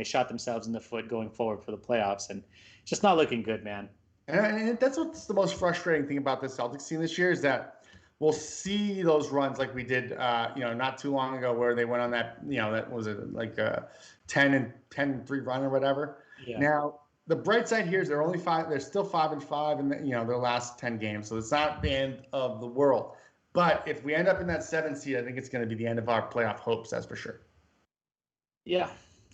the foot going forward for the playoffs, and it's just not looking good, man. And that's what's the most frustrating thing about the Celtics team this year is that we'll see those runs like we did, not too long ago, where they went on that, that was like a 10-3 run or whatever. Yeah. Now the bright side here is they're still 5-5 in their last 10 games, so it's not the end of the world. But if we end up in that 7th seed, I think it's going to be the end of our playoff hopes. That's for sure. Yeah,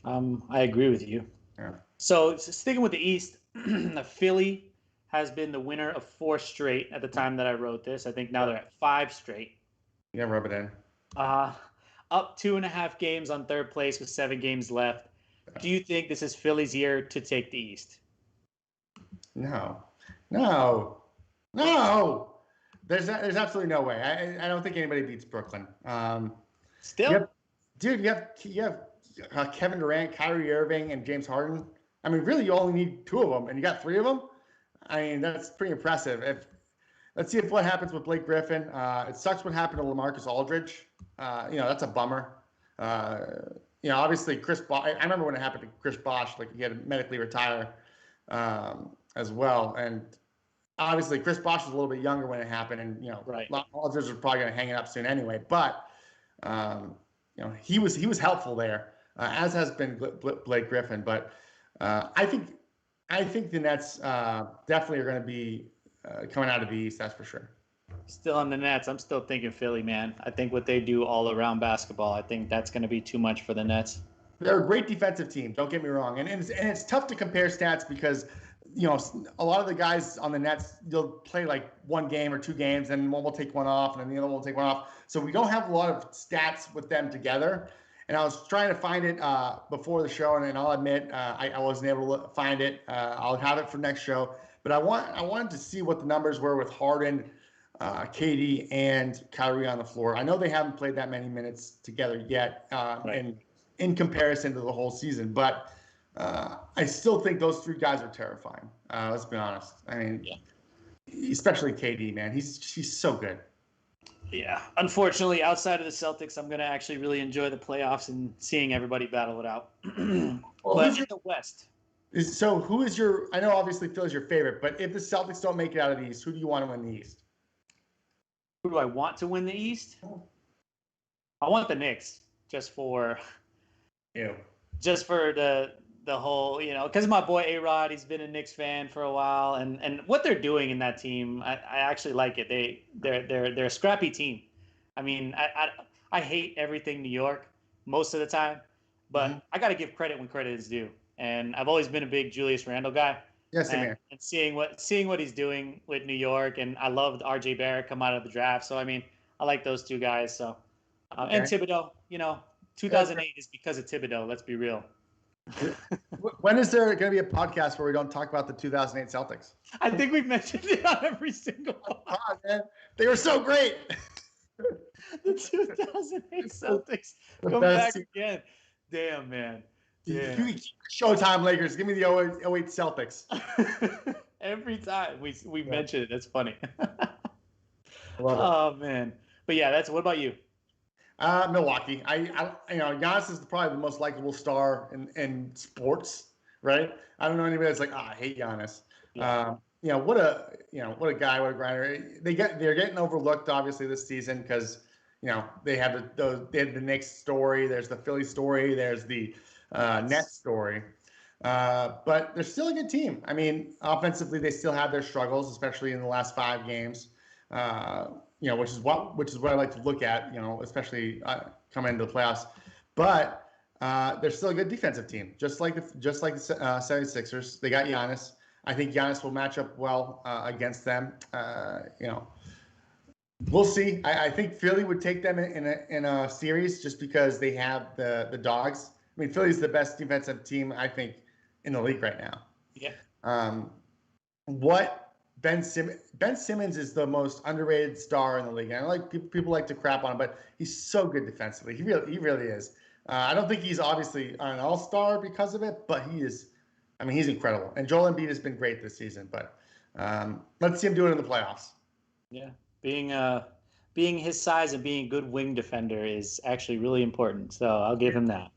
I agree with you. Yeah. So sticking with the East, Philly has been the winner of 4 straight at the time that I wrote this. I think now they're at 5 straight. Yeah, rub it in. Up 2.5 games on third place with 7 games left. Do you think this is Philly's year to take the East? No. There's absolutely no way. I don't think anybody beats Brooklyn. Still? You have Kevin Durant, Kyrie Irving, and James Harden. I mean, really, you only need 2 of them, and you got 3 of them. I mean, that's pretty impressive. Let's see what happens with Blake Griffin. It sucks what happened to LaMarcus Aldridge. That's a bummer. Obviously Chris Bosh. I remember when it happened to Chris Bosh, like he had to medically retire as well. And obviously Chris Bosh was a little bit younger when it happened, and right. Aldridge was probably going to hang it up soon anyway. But he was helpful there, as has been Blake Griffin. But I think the Nets definitely are going to be coming out of the East. That's for sure. Still on the Nets. I'm still thinking Philly, man. I think what they do all around basketball, I think that's going to be too much for the Nets. They're a great defensive team. Don't get me wrong. And it's tough to compare stats because, a lot of the guys on the Nets, they'll play like 1 game or 2 games, and one will take one off, and then the other one will take one off. So we don't have a lot of stats with them together. And I was trying to find it before the show, and I'll admit I wasn't able to find it. I'll have it for next show. But I wanted to see what the numbers were with Harden, KD, and Kyrie on the floor. I know they haven't played that many minutes together yet, right. in comparison to the whole season. But I still think those 3 guys are terrifying. Let's be honest. I mean, especially KD, man. He's so good. Yeah. Unfortunately, outside of the Celtics, I'm going to actually really enjoy the playoffs and seeing everybody battle it out. But in the West. So who is your – I know obviously Philly's your favorite, but if the Celtics don't make it out of the East, who do you want to win the East? Who do I want to win the East? I want the Knicks just for the whole, because my boy A-Rod, he's been a Knicks fan for a while, and what they're doing in that team, I actually like it. They're a scrappy team. I mean, I hate everything New York most of the time, but I got to give credit when credit is due. And I've always been a big Julius Randle guy. Yes, and seeing what he's doing with New York, and I loved R.J. Barrett come out of the draft. So I mean, I like those 2 guys. So and Thibodeau, 2008 is because of Thibodeau. Let's be real. When is there going to be a podcast where we don't talk about the 2008 Celtics? I think we've mentioned it on every single one. Man. They were so great. The 2008 Celtics come back again. Damn, man. Yeah. Showtime Lakers. Give me the 08 Celtics. Every time we mention it, that's funny. Love it. Man. But yeah, what about you? Milwaukee. Giannis is probably the most likable star in sports, right? I don't know anybody that's like, I hate Giannis. Yeah. What a guy, what a grinder. They're getting overlooked obviously this season because they have the Knicks story, there's the Philly story, there's the Nets story. But they're still a good team. I mean, offensively, they still have their struggles, especially in the last 5 games. Which is what I like to look at. Especially coming into the playoffs. But they're still a good defensive team, just like the 76ers. They got Giannis. I think Giannis will match up well against them. We'll see. I think Philly would take them in a series just because they have the dogs. I mean, Philly's the best defensive team, I think, in the league right now. Yeah. Ben Simmons is the most underrated star in the league. And I like people like to crap on him, but he's so good defensively. He really is. I don't think he's obviously an all-star because of it, but he is. I mean, he's incredible. And Joel Embiid has been great this season, but let's see him do it in the playoffs. Yeah, being his size and being a good wing defender is actually really important. So I'll give him that.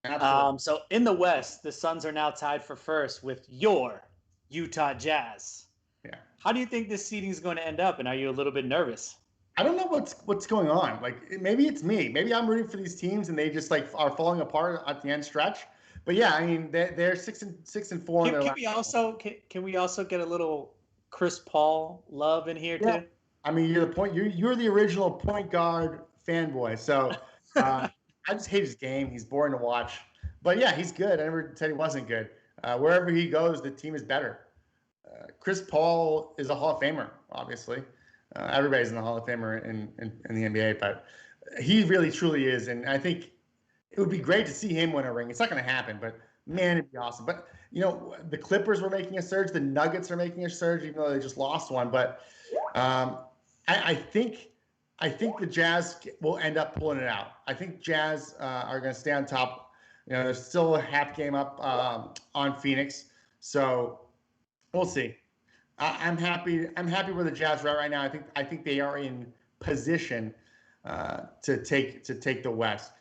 Absolutely. So in the West, the Suns are now tied for first with your Utah Jazz. Yeah. How do you think this seeding is going to end up, and are you a little bit nervous? I don't know what's going on. Like maybe it's me. Maybe I'm rooting for these teams and they just like are falling apart at the end stretch. But yeah, I mean they're 6-4. Can we also get a little Chris Paul love in here too? I mean you're the original point guard fanboy. So I just hate his game. He's boring to watch. But yeah, he's good. I never said he wasn't good. Wherever he goes, the team is better. Chris Paul is a Hall of Famer, obviously. Everybody's in the Hall of Famer in the NBA, but he really truly is. And I think it would be great to see him win a ring. It's not going to happen, but man, it'd be awesome. But the Clippers were making a surge. The Nuggets are making a surge, even though they just lost one. But I think the Jazz will end up pulling it out. I think Jazz are going to stay on top. There's still a half game up on Phoenix, so we'll see. I'm happy where the Jazz are at right now. I think they are in position to take the West.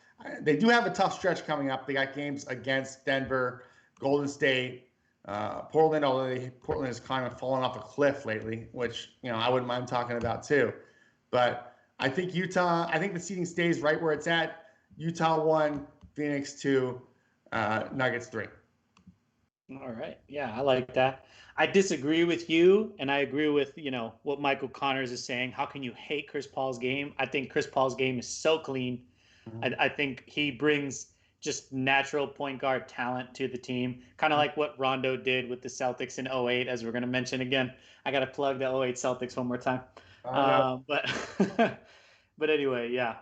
They do have a tough stretch coming up. They got games against Denver, Golden State, Portland. Although Portland has kind of fallen off a cliff lately, which I wouldn't mind talking about too. But I think Utah. I think the seeding stays right where it's at. Utah 1, Phoenix 2, Nuggets 3. All right. Yeah, I like that. I disagree with you, and I agree with, what Michael Connors is saying. How can you hate Chris Paul's game? I think Chris Paul's game is so clean. Mm-hmm. I think he brings just natural point guard talent to the team, kind of like what Rondo did with the Celtics in 08, as we're going to mention again. I got to plug the 08 Celtics one more time. But but anyway, yeah.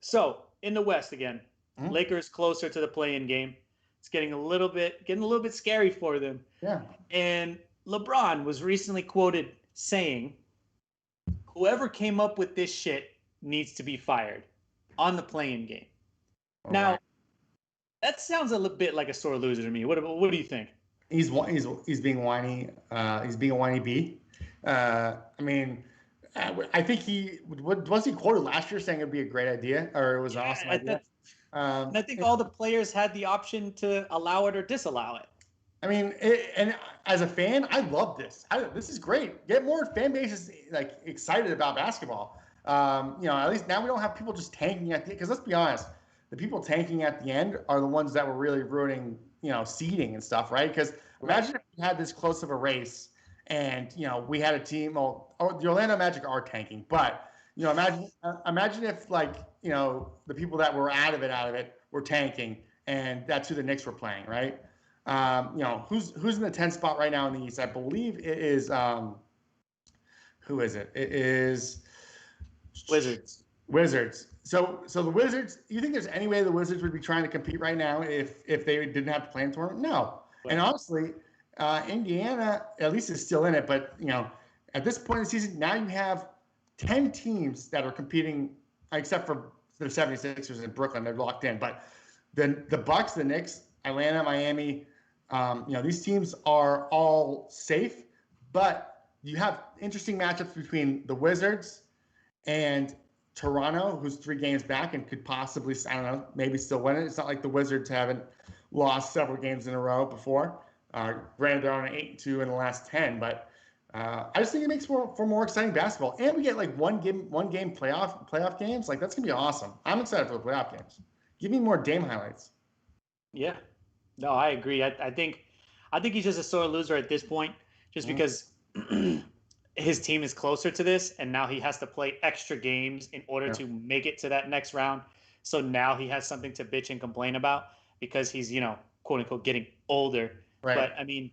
So in the West again, mm-hmm. Lakers closer to the play-in game. It's getting a little bit scary for them. Yeah. And LeBron was recently quoted saying, "Whoever came up with this shit needs to be fired on the play-in game." All now, right. That sounds a little bit like a sore loser to me. What do you think? He's being whiny. He's being a whiny bee. I think he quoted last year saying it'd be a great idea, or it was an awesome idea. And I think all the players had the option to allow it or disallow it. I mean, and as a fan, I love this. This is great. Get more fan bases excited about basketball. At least now we don't have people just tanking at the end. Because let's be honest, the people tanking at the end are the ones that were really ruining, seeding and stuff, right? Because imagine if we had this close of a race and, we had a team. Well, the Orlando Magic are tanking, but imagine if the people that were out of it were tanking, and that's who the Knicks were playing, right? Who's in the 10th spot right now in the East? I believe it is. Who is it? It is Wizards. So the Wizards. You think there's any way the Wizards would be trying to compete right now if they didn't have to play in the tournament? No. Right. And honestly, Indiana at least is still in it. But at this point in the season, now you have 10 teams that are competing, except for the 76ers in Brooklyn. They're locked in. But the Bucks, the Knicks, Atlanta, Miami, these teams are all safe. But you have interesting matchups between the Wizards and Toronto, who's 3 games back and could possibly, maybe still win it. It's not like the Wizards haven't lost several games in a row before. Granted, they're on an 8-2 in the last 10, but I just think it makes for more exciting basketball. And we get one game playoff games. That's gonna be awesome. I'm excited for the playoff games. Give me more Dame highlights. Yeah, no, I agree. I think he's just a sore loser at this point, just because his team is closer to this, and now he has to play extra games in order to make it to that next round. So now he has something to bitch and complain about because he's quote unquote getting older. Right. But I mean,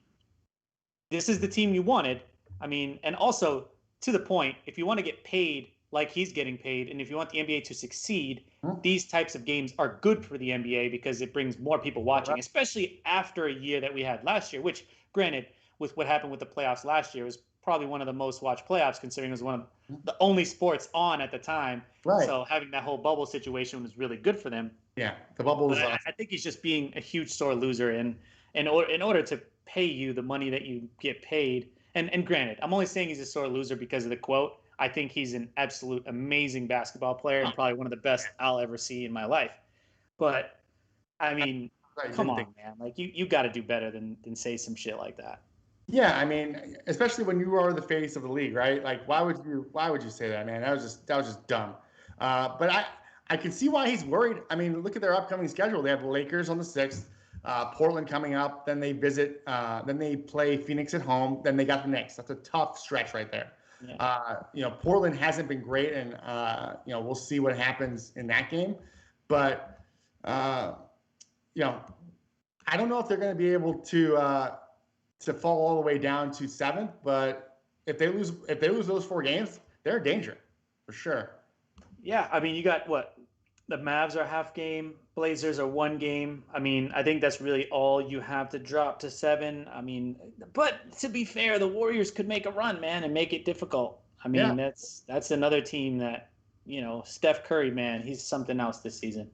this is the team you wanted. I mean, and also to the point, if you want to get paid like he's getting paid, and if you want the NBA to succeed, these types of games are good for the NBA because it brings more people watching, especially after a year that we had last year, which, granted, with what happened with the playoffs last year, was probably one of the most watched playoffs, considering it was one of the only sports on at the time. Right. So having that whole bubble situation was really good for them. Yeah, the bubble was awesome. I think he's just being a huge sore loser, and in order to pay you the money that you get paid. And granted, I'm only saying he's a sore loser because of the quote. I think he's an absolute amazing basketball player and probably one of the best I'll ever see in my life. But I mean, come on, man. You got to do better than say some shit like that. Yeah, I mean, especially when you are the face of the league, right? Why would you say that, man? That was just dumb. But I can see why he's worried. I mean, look at their upcoming schedule. They have the Lakers on the 6th. Portland coming up, then they play Phoenix at home, then they got the Knicks. That's a tough stretch right there. Yeah. Portland hasn't been great, and we'll see what happens in that game. But I don't know if they're going to be able to fall all the way down to 7th, but if they lose those 4 games, they're in danger for sure. Yeah, I mean, you got what? The Mavs are half game, Blazers are 1 game. I mean, I think that's really all you have to drop to 7. I mean, but to be fair, the Warriors could make a run, man, and make it difficult. I mean, that's another team that, Steph Curry, man, he's something else this season.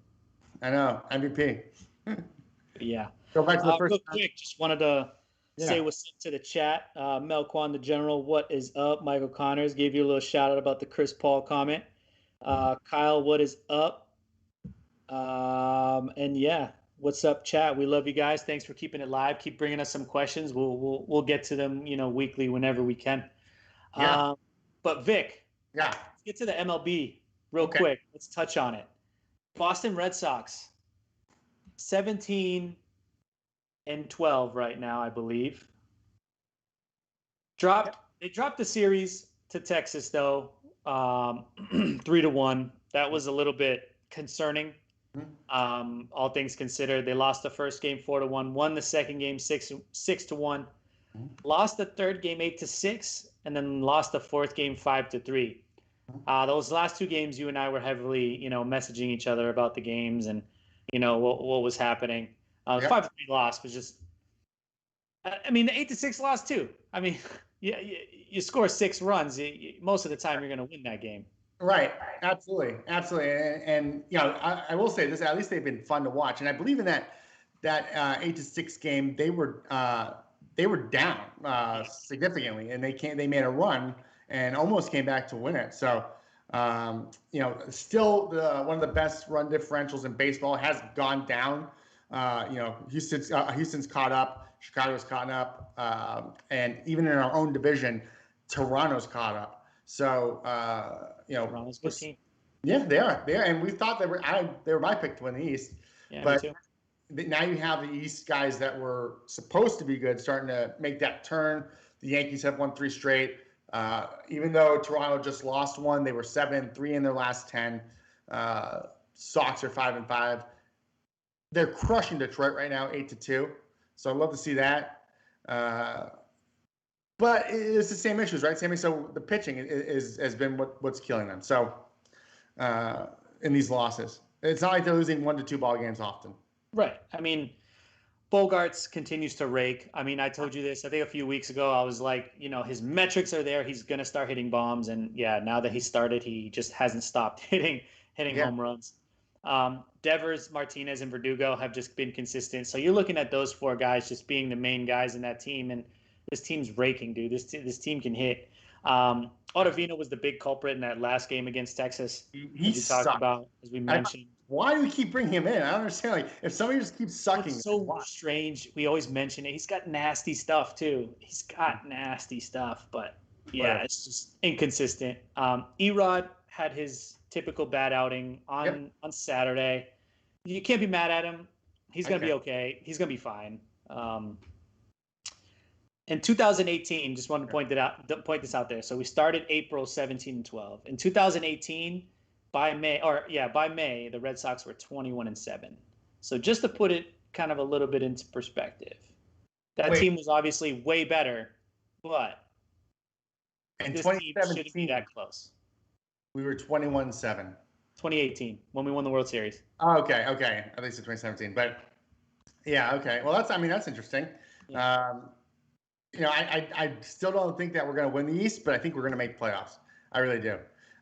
I know, MVP. Yeah. Go back to the first. Real quick, just wanted to say what's up to the chat. Mel Kwan, the General, what is up? Michael Connors gave you a little shout out about the Chris Paul comment. Kyle, what is up? And yeah, what's up, chat? We love you guys. Thanks for keeping it live. Keep bringing us some questions. We'll get to them, weekly whenever we can. Yeah. But Vic, let's get to the MLB real quick. Let's touch on it. Boston Red Sox, 17-12 right now, I believe. They dropped the series to Texas though, 3-1. That was a little bit concerning. All things considered, they lost the first game 4-1, won the second game 6-1, lost the third game 8-6, and then lost the fourth game 5-3. Those last 2 games, you and I were heavily, messaging each other about the games and, what was happening. 5-3 loss was just. I mean, the 8-6 loss too. I mean, you score 6 runs. Most of the time, you're going to win that game. Right. Absolutely. And I will say this, at least they've been fun to watch. And I believe in that 8-6 game, they were down significantly, and they made a run and almost came back to win it. So, still one of the best run differentials in baseball has gone down. Houston's caught up, Chicago's caught up, and even in our own division, Toronto's caught up. So, Toronto's a good team. Yeah, they are. And we thought they were my pick to win the East. Yeah, but me too. Now you have the East guys that were supposed to be good starting to make that turn. The Yankees have won 3 straight. Even though Toronto just lost 1, they were 7-3 in their last 10. Sox are 5-5. They're crushing Detroit right now, 8-2. So I'd love to see that. But it's the same issues, right, Sammy? So the pitching has been what's killing them. So in these losses, it's not like they're losing 1 to 2 ball games often. Right. I mean, Bogarts continues to rake. I mean, I told you this, I think a few weeks ago, I was like, his metrics are there. He's going to start hitting bombs. And yeah, now that he started, he just hasn't stopped hitting home runs. Devers, Martinez, and Verdugo have just been consistent. So you're looking at those 4 guys just being the main guys in that team. And this team's raking, dude. This team can hit. Ottavino was the big culprit in that last game against Texas. He talked about, as we mentioned. Why do we keep bringing him in? I don't understand. Like, if somebody just keeps sucking. It's so strange. We always mention it. He's got nasty stuff too. But yeah, it's just inconsistent. Erod had his typical bad outing on Saturday. You can't be mad at him. He's gonna be okay. He's gonna be fine. In 2018, just wanted to point this out there. So we started April 17-12. In 2018. By May, the Red Sox were 21-7. So just to put it kind of a little bit into perspective, that team was obviously way better, but this team shouldn't be that close. We were 21-7. 2018, when we won the World Series. Oh, okay. At least in 2017, but yeah, okay. Well, that's interesting. Yeah. I still don't think that we're going to win the East, but I think we're going to make playoffs. I really do.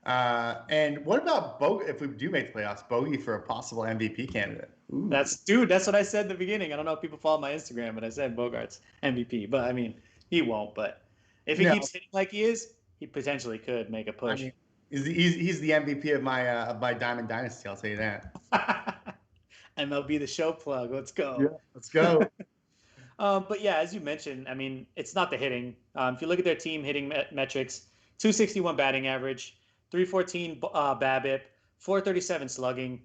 And what about if we do make the playoffs, Bogey for a possible MVP candidate? Ooh. That's what I said in the beginning. I don't know if people follow my Instagram, but I said Bogart's MVP. But I mean, he won't. But if he keeps hitting like he is, he potentially could make a push. I mean, he's the MVP of my Diamond Dynasty. I'll tell you that. MLB the show plug. Let's go. Yeah, let's go. But yeah, as you mentioned, I mean, it's not the hitting. If you look at their team hitting metrics, 261 batting average. 314 BABIP, 437 slugging.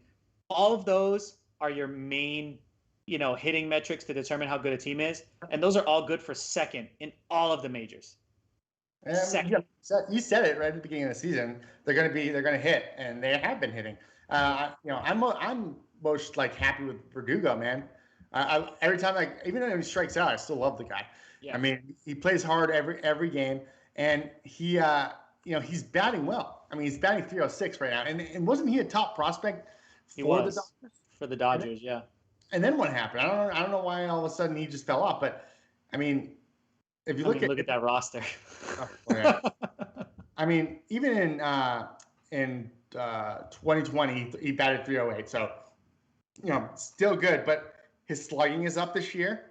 All of those are your main, hitting metrics to determine how good a team is, and those are all good for second in all of the majors. Second. You said it right at the beginning of the season. They're going to hit, and they have been hitting. I'm most happy with Verdugo, man. Every time, like, even when he strikes out, I still love the guy. Yeah. I mean, he plays hard every game, and he, he's batting well. I mean, he's batting 306 right now, and wasn't he a top prospect for the Dodgers? For the Dodgers, yeah. And then what happened? I don't know why all of a sudden he just fell off. But I mean, if you look at that roster. Oh, yeah. I mean, even in 2020, he batted 308. So, still good. But his slugging is up this year.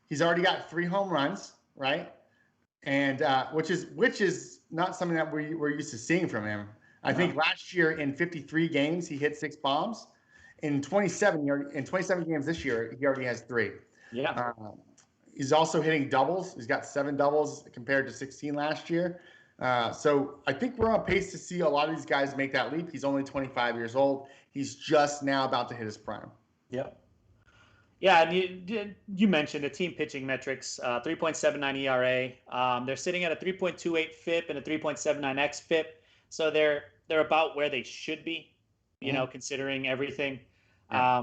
He's already got 3 home runs, right? And which is not something that we're used to seeing from him. I think last year in 53 games he hit 6 bombs. In 27 games this year, he already has 3. Yeah. He's also hitting doubles. He's got 7 doubles compared to 16 last year. So I think we're on pace to see a lot of these guys make that leap. He's only 25 years old. He's just now about to hit his prime. Yep. Yeah, and you mentioned the team pitching metrics, 3.79 ERA. They're sitting at a 3.28 FIP and a 3.79 xFIP. So they're about where they should be, considering everything. Yeah.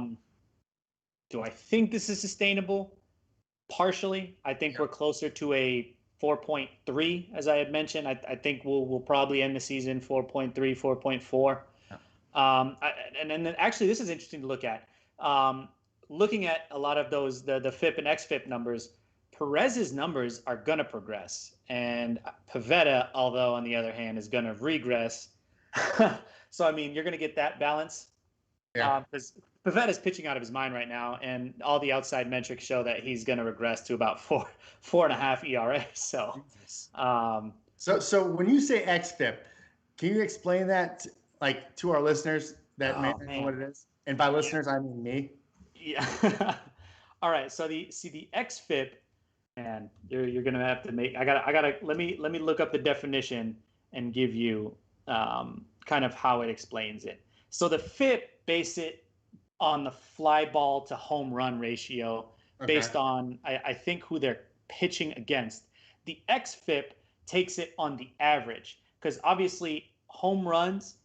Do I think this is sustainable? Partially. I think we're closer to a 4.3, as I had mentioned. I think we'll probably end the season 4.3, 4.4. Yeah. And then actually, this is interesting to look at. Looking at a lot of those, the FIP and xFIP numbers, Perez's numbers are going to progress. And Pivetta, although on the other hand, is going to regress. So, I mean, you're going to get that balance. Yeah. Because Pivetta's pitching out of his mind right now, and all the outside metrics show that he's going to regress to about 4.5 ERA. So, so when you say xFIP, can you explain that to our listeners that may know what it is? And by listeners, I mean me. Yeah. All right. So the xFIP, man, you're gonna have to make. I gotta. Let me look up the definition and give you kind of how it explains it. So the FIP base it on the fly ball to home run ratio based on I think who they're pitching against. The xFIP takes it on the average because obviously home runs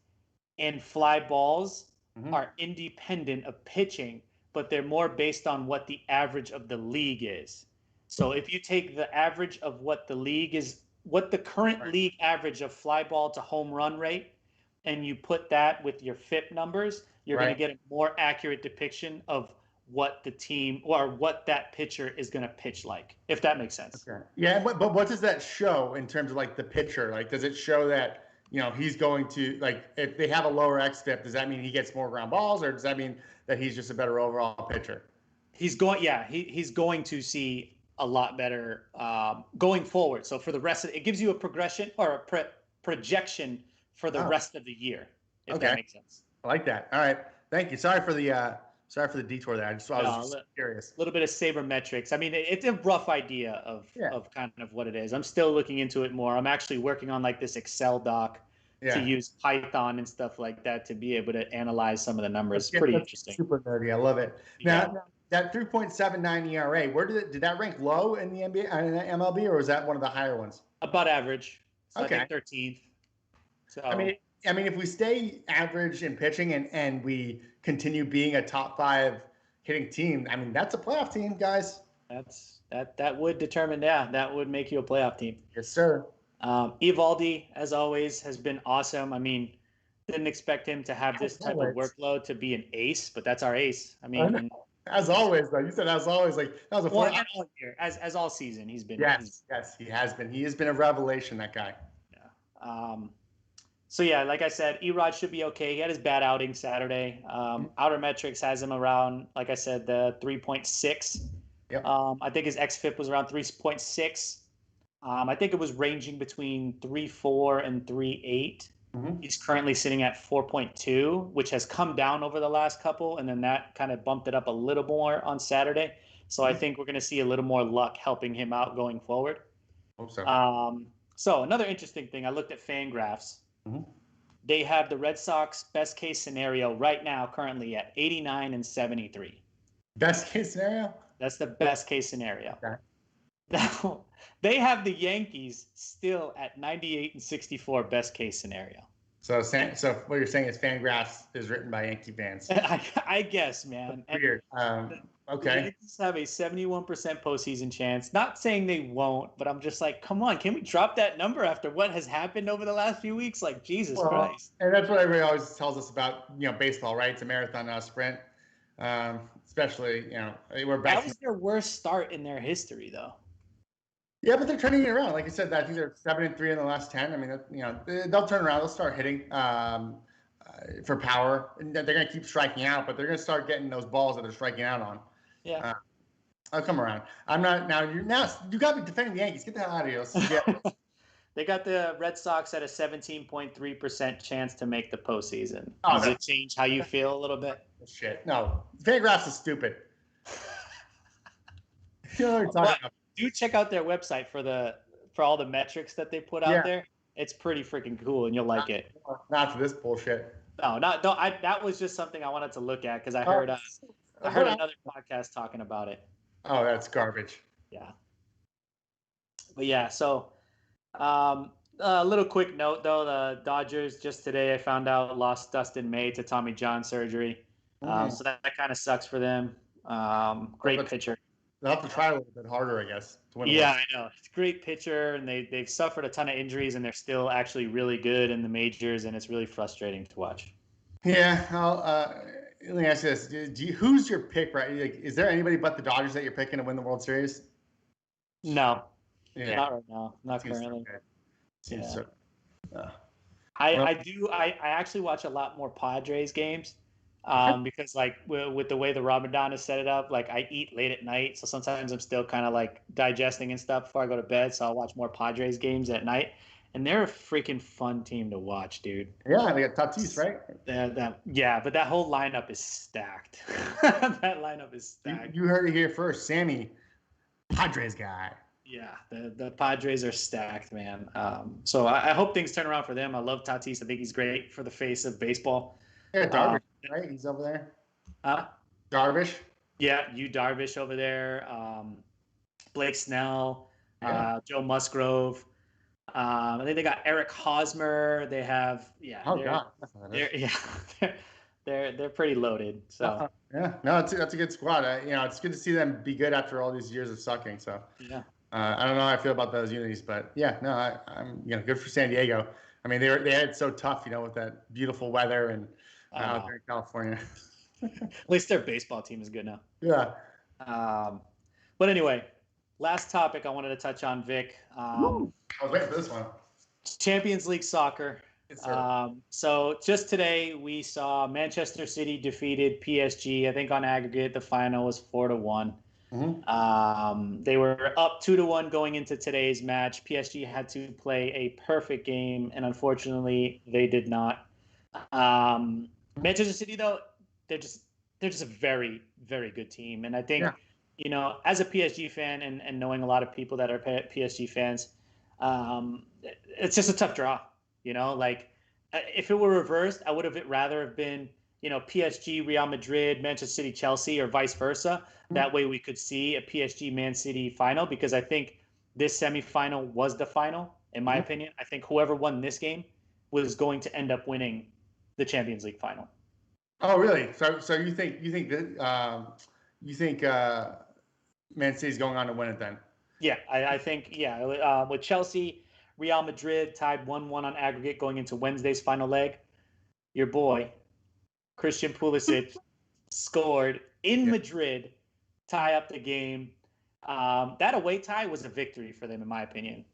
and fly balls are independent of pitching, but they're more based on what the average of the league is. So if you take the average of what the league is, what the current league average of fly ball to home run rate, and you put that with your FIP numbers, you're going to get a more accurate depiction of what the team or what that pitcher is going to pitch like, if that makes sense. Okay. Yeah, but what does that show in terms of the pitcher? Does it show that he's going to if they have a lower xFIP, does that mean he gets more ground balls, or does that mean that he's just a better overall pitcher? He's going to see a lot better going forward. So for the rest of it gives you a progression or a projection for the rest of the year, if that makes sense. I like that. All right, thank you. Sorry for the detour there. I was just curious. A little bit of sabermetrics. I mean, it's a rough idea of kind of what it is. I'm still looking into it more. I'm actually working on this Excel doc to use Python and stuff like that to be able to analyze some of the numbers. Pretty interesting. Super nerdy. I love it. Now, that 3.79 ERA, where did that rank low in the NBA, in the MLB, or was that one of the higher ones? About average. So I think 13th. So I mean, if we stay average in pitching and we continue being a top 5 hitting team, I mean, that's a playoff team, guys. That would determine. Yeah, that would make you a playoff team. Yes, sir. Evaldi, as always, has been awesome. I mean, didn't expect him to have this type of workload to be an ace, but that's our ace. I mean, as always, though. You said as always, that was a all year, as all season, he's been. Yes, he has been. He has been a revelation, that guy. Yeah. So yeah, like I said, Erod should be okay. He had his bad outing Saturday. Outer metrics has him around, like I said, the 3.6. Yep. I think his xFIP was around 3.6. I think it was ranging between 3.4 and 3.8. He's currently sitting at 4.2, which has come down over the last couple, and then that kind of bumped it up a little more on Saturday. So I think we're going to see a little more luck helping him out going forward. Hope so. So another interesting thing, I looked at Fangraphs. They have the Red Sox best case scenario right now currently at 89 and 73. Best case scenario? That's the best case scenario. Okay. Now, they have the Yankees still at 98 and 64 best case scenario. So what you're saying is Fangraphs is written by Yankee fans. I guess, man. Weird. Okay. The Yankees have a 71% postseason chance. Not saying they won't, but I'm just like, come on, can we drop that number after what has happened over the last few weeks? Like, Jesus Christ. And that's what everybody always tells us about, baseball, right? It's a marathon, not a sprint. Especially, we're back. That was their worst start in their history, though. Yeah, but they're turning it around. Like you said, I think they're 7-3 in the last 10. I mean, they'll turn around. They'll start hitting for power. And they're going to keep striking out, but they're going to start getting those balls that they're striking out on. Yeah. I'll come around. I'm not now. You got me defending the Yankees. Get the hell out of here. Yeah. They got the Red Sox at a 17.3% chance to make the postseason. Oh, Does it change how you feel a little bit? Shit. No. Fangraphs is stupid. You know what I'm talking about. Do check out their website for all the metrics that they put out there. It's pretty freaking cool, and you'll like it. Not for this bullshit. No, that was just something I wanted to look at because I heard another podcast talking about it. Oh, that's garbage. Yeah. But yeah, so a little quick note though, the Dodgers just today I found out lost Dustin May to Tommy John surgery. So that kind of sucks for them. Great pitcher. They'll have to try a little bit harder, I guess. To win I know. It's a great pitcher, and they've suffered a ton of injuries, and they're still actually really good in the majors, and it's really frustrating to watch. Yeah. Let me ask you this: who's your pick? Right? Like, is there anybody but the Dodgers that you're picking to win the World Series? No, not right now. Not currently. I actually watch a lot more Padres games. Because like with the way the Ramadan is set it up, like I eat late at night, so sometimes I'm still kind of like digesting and stuff before I go to bed. So I'll watch more Padres games at night, and they're a freaking fun team to watch, dude. Yeah, they got Tatis, right? But that whole lineup is stacked. That lineup is stacked. You heard it here first, Sammy, Padres guy. Yeah, the Padres are stacked, man. So I hope things turn around for them. I love Tatis. I think he's great for the face of baseball. Yeah, Darvish, right? He's over there. Darvish. Yeah, Darvish over there. Blake Snell, Joe Musgrove. I think they got Eric Hosmer. They have they're pretty loaded. So that's a good squad. It's good to see them be good after all these years of sucking. So I don't know how I feel about those unities, but I'm good for San Diego. I mean, they had it so tough, with that beautiful weather and. Out there in California. At least their baseball team is good now. Yeah. But anyway, last topic I wanted to touch on, Vic. I was waiting for this one. Champions League soccer. Yes, sir. So just today we saw Manchester City defeated PSG. I think on aggregate the final was 4-1. Mm-hmm. They were up 2-1 going into today's match. PSG had to play a perfect game, and unfortunately they did not. Manchester City, though, they're just a very, very good team. And I think, as a PSG fan and knowing a lot of people that are PSG fans, it's just a tough draw. Like if it were reversed, I would have rather have been, PSG, Real Madrid, Manchester City, Chelsea, or vice versa. Mm-hmm. That way we could see a PSG, Man City final, because I think this semifinal was the final, in my opinion. I think whoever won this game was going to end up winning the Champions League final. Oh, really? So you think Man City's going on to win it then? Yeah, I think with Chelsea, Real Madrid tied 1-1 on aggregate going into Wednesday's final leg. Your boy Christian Pulisic scored in Madrid, tie up the game. That away tie was a victory for them, in my opinion.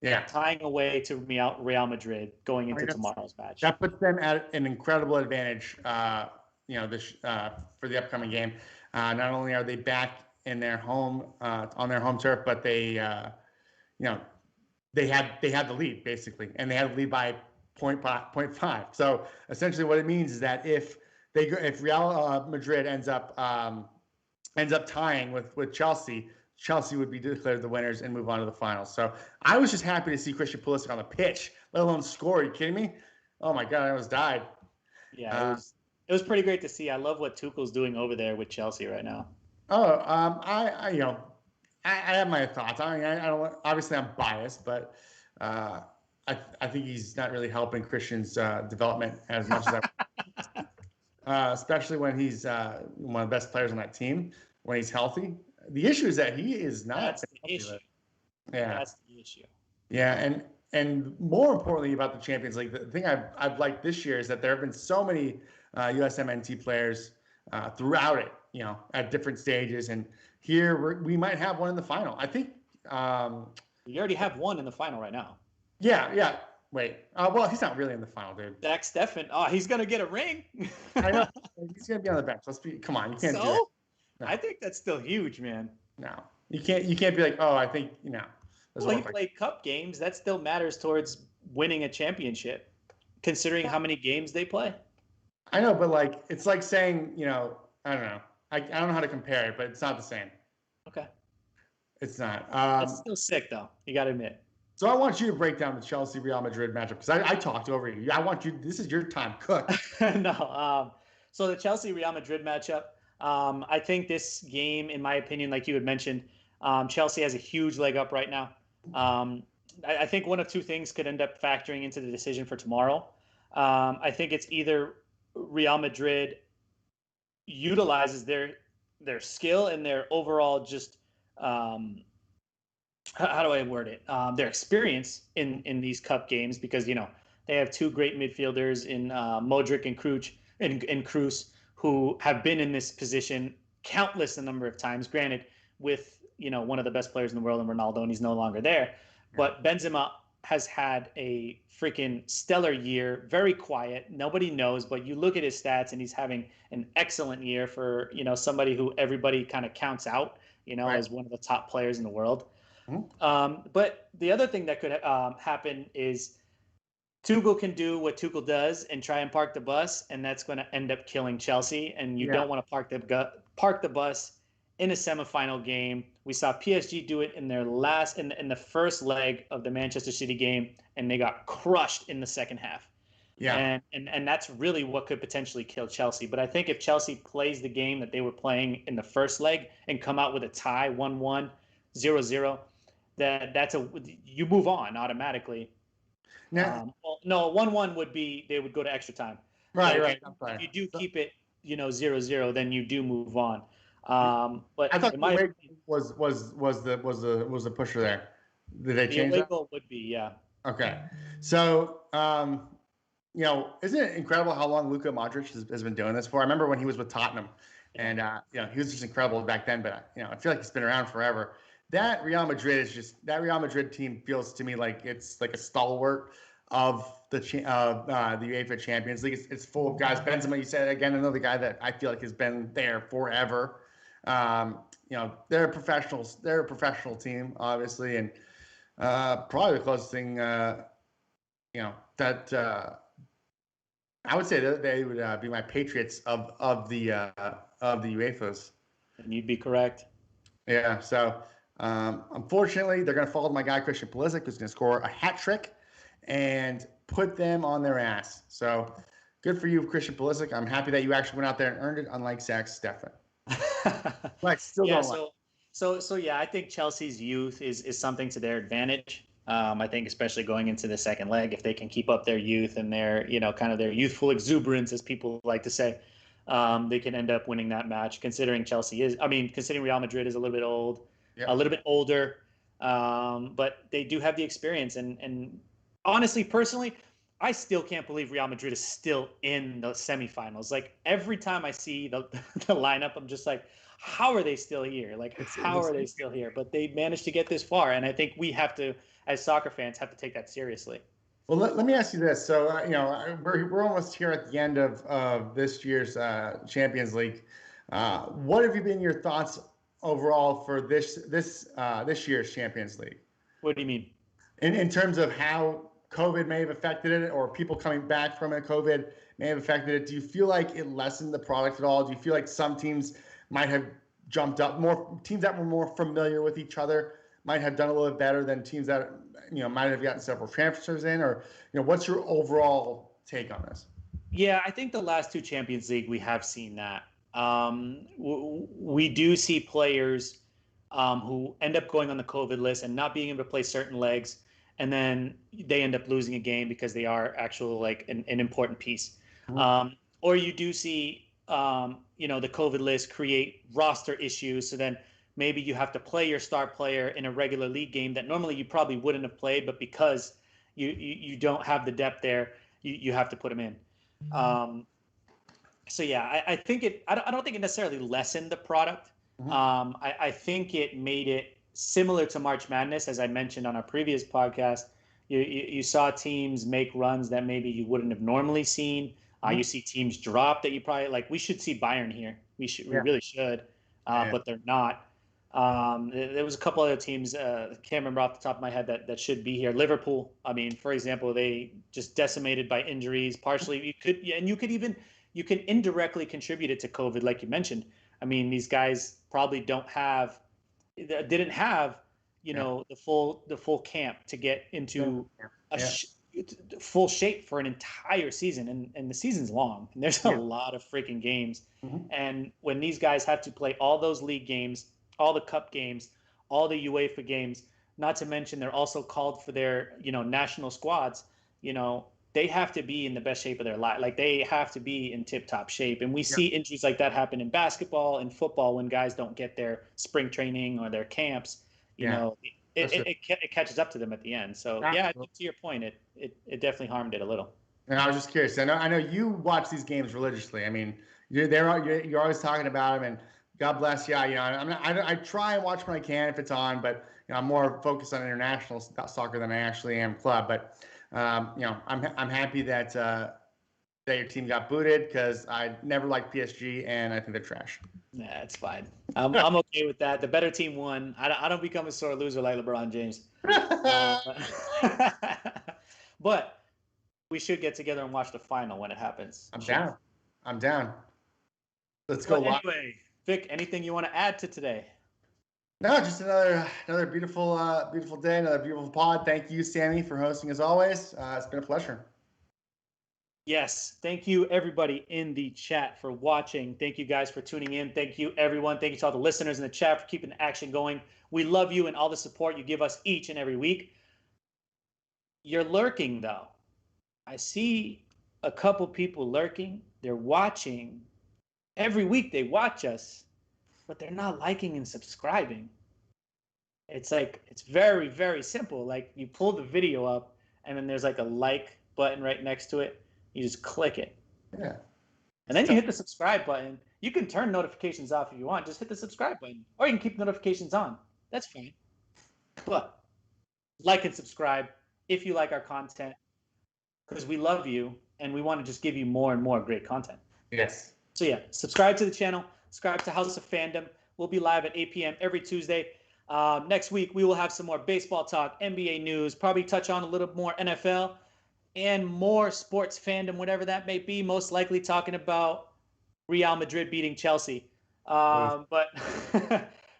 Yeah, tying away to Real Madrid going into tomorrow's match. That puts them at an incredible advantage, for the upcoming game. Not only are they back in their home on their home turf, but they had the lead basically, and they had the lead by 0.5. So essentially, what it means is that if Real Madrid ends up tying with Chelsea. Chelsea would be declared the winners and move on to the finals. So I was just happy to see Christian Pulisic on the pitch, let alone score. Are you kidding me? Oh my God, I almost died. Yeah, it was pretty great to see. I love what Tuchel's doing over there with Chelsea right now. I have my thoughts. I don't. Obviously, I'm biased, but I think he's not really helping Christian's development as much as I. Especially when he's one of the best players on that team. when he's healthy. The issue is that he is not. That's the issue. Yeah, that's the issue. Yeah, and more importantly about the Champions League, the thing I've liked this year is that there have been so many USMNT players throughout it, at different stages, and here we might have one in the final. I think you already have one in the final right now. Yeah. Wait. Well, he's not really in the final, dude. Zach Steffen. Oh, he's gonna get a ring. I know. He's gonna be on the bench. Come on, you can't do it. No. I think that's still huge, man. No, you can't be like, oh, I think Well, he played cup games. That still matters towards winning a championship, considering how many games they play. I know, but it's like saying, I don't know. I don't know how to compare it, but it's not the same. Okay. It's not. It's still sick, though. You got to admit. So I want you to break down the Chelsea Real Madrid matchup because I talked over you. I want you. This is your time. Cook. No. So the Chelsea Real Madrid matchup. I think this game, in my opinion, like you had mentioned, Chelsea has a huge leg up right now. I think one of two things could end up factoring into the decision for tomorrow. I think it's either Real Madrid utilizes their skill and their overall just how do I word it? Their experience in these cup games because they have two great midfielders in Modric and Kroos who have been in this position countless a number of times. Granted, with one of the best players in the world in Ronaldo, and he's no longer there. But Benzema has had a freaking stellar year, very quiet. Nobody knows, but you look at his stats and he's having an excellent year for, somebody who everybody kind of counts out, right, as one of the top players in the world. Mm-hmm. But the other thing that could happen is Tuchel can do what Tuchel does and try and park the bus, and that's going to end up killing Chelsea. And you don't want to park the bus in a semifinal game. We saw PSG do it in their in the first leg of the Manchester City game, and they got crushed in the second half. Yeah. And that's really what could potentially kill Chelsea. But I think if Chelsea plays the game that they were playing in the first leg and come out with a tie, 1-1, 0-0, you move on automatically. Now, no, 1-1 would be they would go to extra time. Right. If you do keep it, 0-0, then you do move on. But I thought the away goal was the pusher there. Did they change that? The away goal would be, yeah. Okay, so isn't it incredible how long Luka Modric has been doing this for? I remember when he was with Tottenham, and he was just incredible back then. But I feel like he's been around forever. That Real Madrid team feels to me like it's like a stalwart of the UEFA Champions League. It's full of guys. Benzema, you said again, another guy that I feel like has been there forever. They're professionals. They're a professional team, obviously, and probably the closest thing, that I would say that they would be my Patriots of the UEFA's. And you'd be correct. Yeah. So unfortunately, they're going to follow my guy Christian Pulisic, who's going to score a hat trick and put them on their ass. So good for you, Christian Pulisic. I'm happy that you actually went out there and earned it, unlike Zach Steffen. I think Chelsea's youth is something to their advantage. I think especially going into the second leg, if they can keep up their youth and their, kind of their youthful exuberance, as people like to say, they can end up winning that match. Considering Real Madrid is a little bit old, a little bit older, but they do have the experience. And honestly, personally, I still can't believe Real Madrid is still in the semifinals. Like every time I see the lineup, I'm just like, how are they still here? How are they still here? But they managed to get this far, and I think we have to, as soccer fans, have to take that seriously. Well, let me ask you this. So, we're almost here at the end of this year's Champions League. What have been your thoughts overall for this year's Champions League? What do you mean? In terms of how COVID may have affected it, or people coming back from COVID may have affected it. Do you feel like it lessened the product at all? Do you feel like some teams might have jumped up more? Teams that were more familiar with each other might have done a little bit better than teams that might have gotten several transfers in, or what's your overall take on this? Yeah, I think the last two Champions League we have seen that. We do see players who end up going on the COVID list and not being able to play certain legs, and then they end up losing a game because they are actually an important piece. Mm-hmm. Or you do see the COVID list create roster issues. So then maybe you have to play your star player in a regular league game that normally you probably wouldn't have played, but because you don't have the depth there, you have to put him in. So yeah, I think I don't think it necessarily lessened the product. I think it made it similar to March Madness, as I mentioned on our previous podcast. You saw teams make runs that maybe you wouldn't have normally seen. You see teams drop that you probably like. We should see Bayern here. We really should, but they're not. There was a couple other teams. Can't remember off the top of my head that should be here. Liverpool. I mean, for example, they just decimated by injuries. Partially, you can indirectly contribute it to COVID, like you mentioned. I mean, these guys probably didn't have the full camp to get into full shape for an entire season, and the season's long, and there's a lot of freaking games. And when these guys have to play all those league games, all the cup games, all the UEFA games, not to mention they're also called for their national squads, they have to be in the best shape of their life. Like, they have to be in tip-top shape. And we see injuries like that happen in basketball and football when guys don't get their spring training or their camps. It catches up to them at the end. So to your point, it definitely harmed it a little. And I was just curious. I know you watch these games religiously. I mean, you're always talking about them, and God bless you. I try and watch when I can if it's on, but I'm more focused on international soccer than I actually am club. But I'm happy that your team got booted, because I never liked PSG and I think they're trash. Nah, it's fine. I'm okay with that. The better team won. I don't become a sore loser like LeBron James. But we should get together and watch the final when it happens. I'm down. Let's go. Anyway, Vic, anything you want to add to today? No, just another beautiful day, another beautiful pod. Thank you, Sammy, for hosting as always. It's been a pleasure. Yes. Thank you, everybody in the chat, for watching. Thank you guys for tuning in. Thank you, everyone. Thank you to all the listeners in the chat for keeping the action going. We love you and all the support you give us each and every week. You're lurking, though. I see a couple people lurking. They're watching. Every week they watch us, but they're not liking and subscribing. It's very, very simple. Like, you pull the video up, and then there's like a like button right next to it. You just click it. Yeah. And then you hit the subscribe button. You can turn notifications off if you want. Just hit the subscribe button. Or you can keep notifications on. That's fine. But like and subscribe if you like our content, because we love you and we want to just give you more and more great content. Yes. So yeah, subscribe to the channel. Subscribe to House of Fandom. We'll be live at 8 p.m. every Tuesday. Next week, we will have some more baseball talk, NBA news, probably touch on a little more NFL, and more sports fandom, whatever that may be, most likely talking about Real Madrid beating Chelsea. But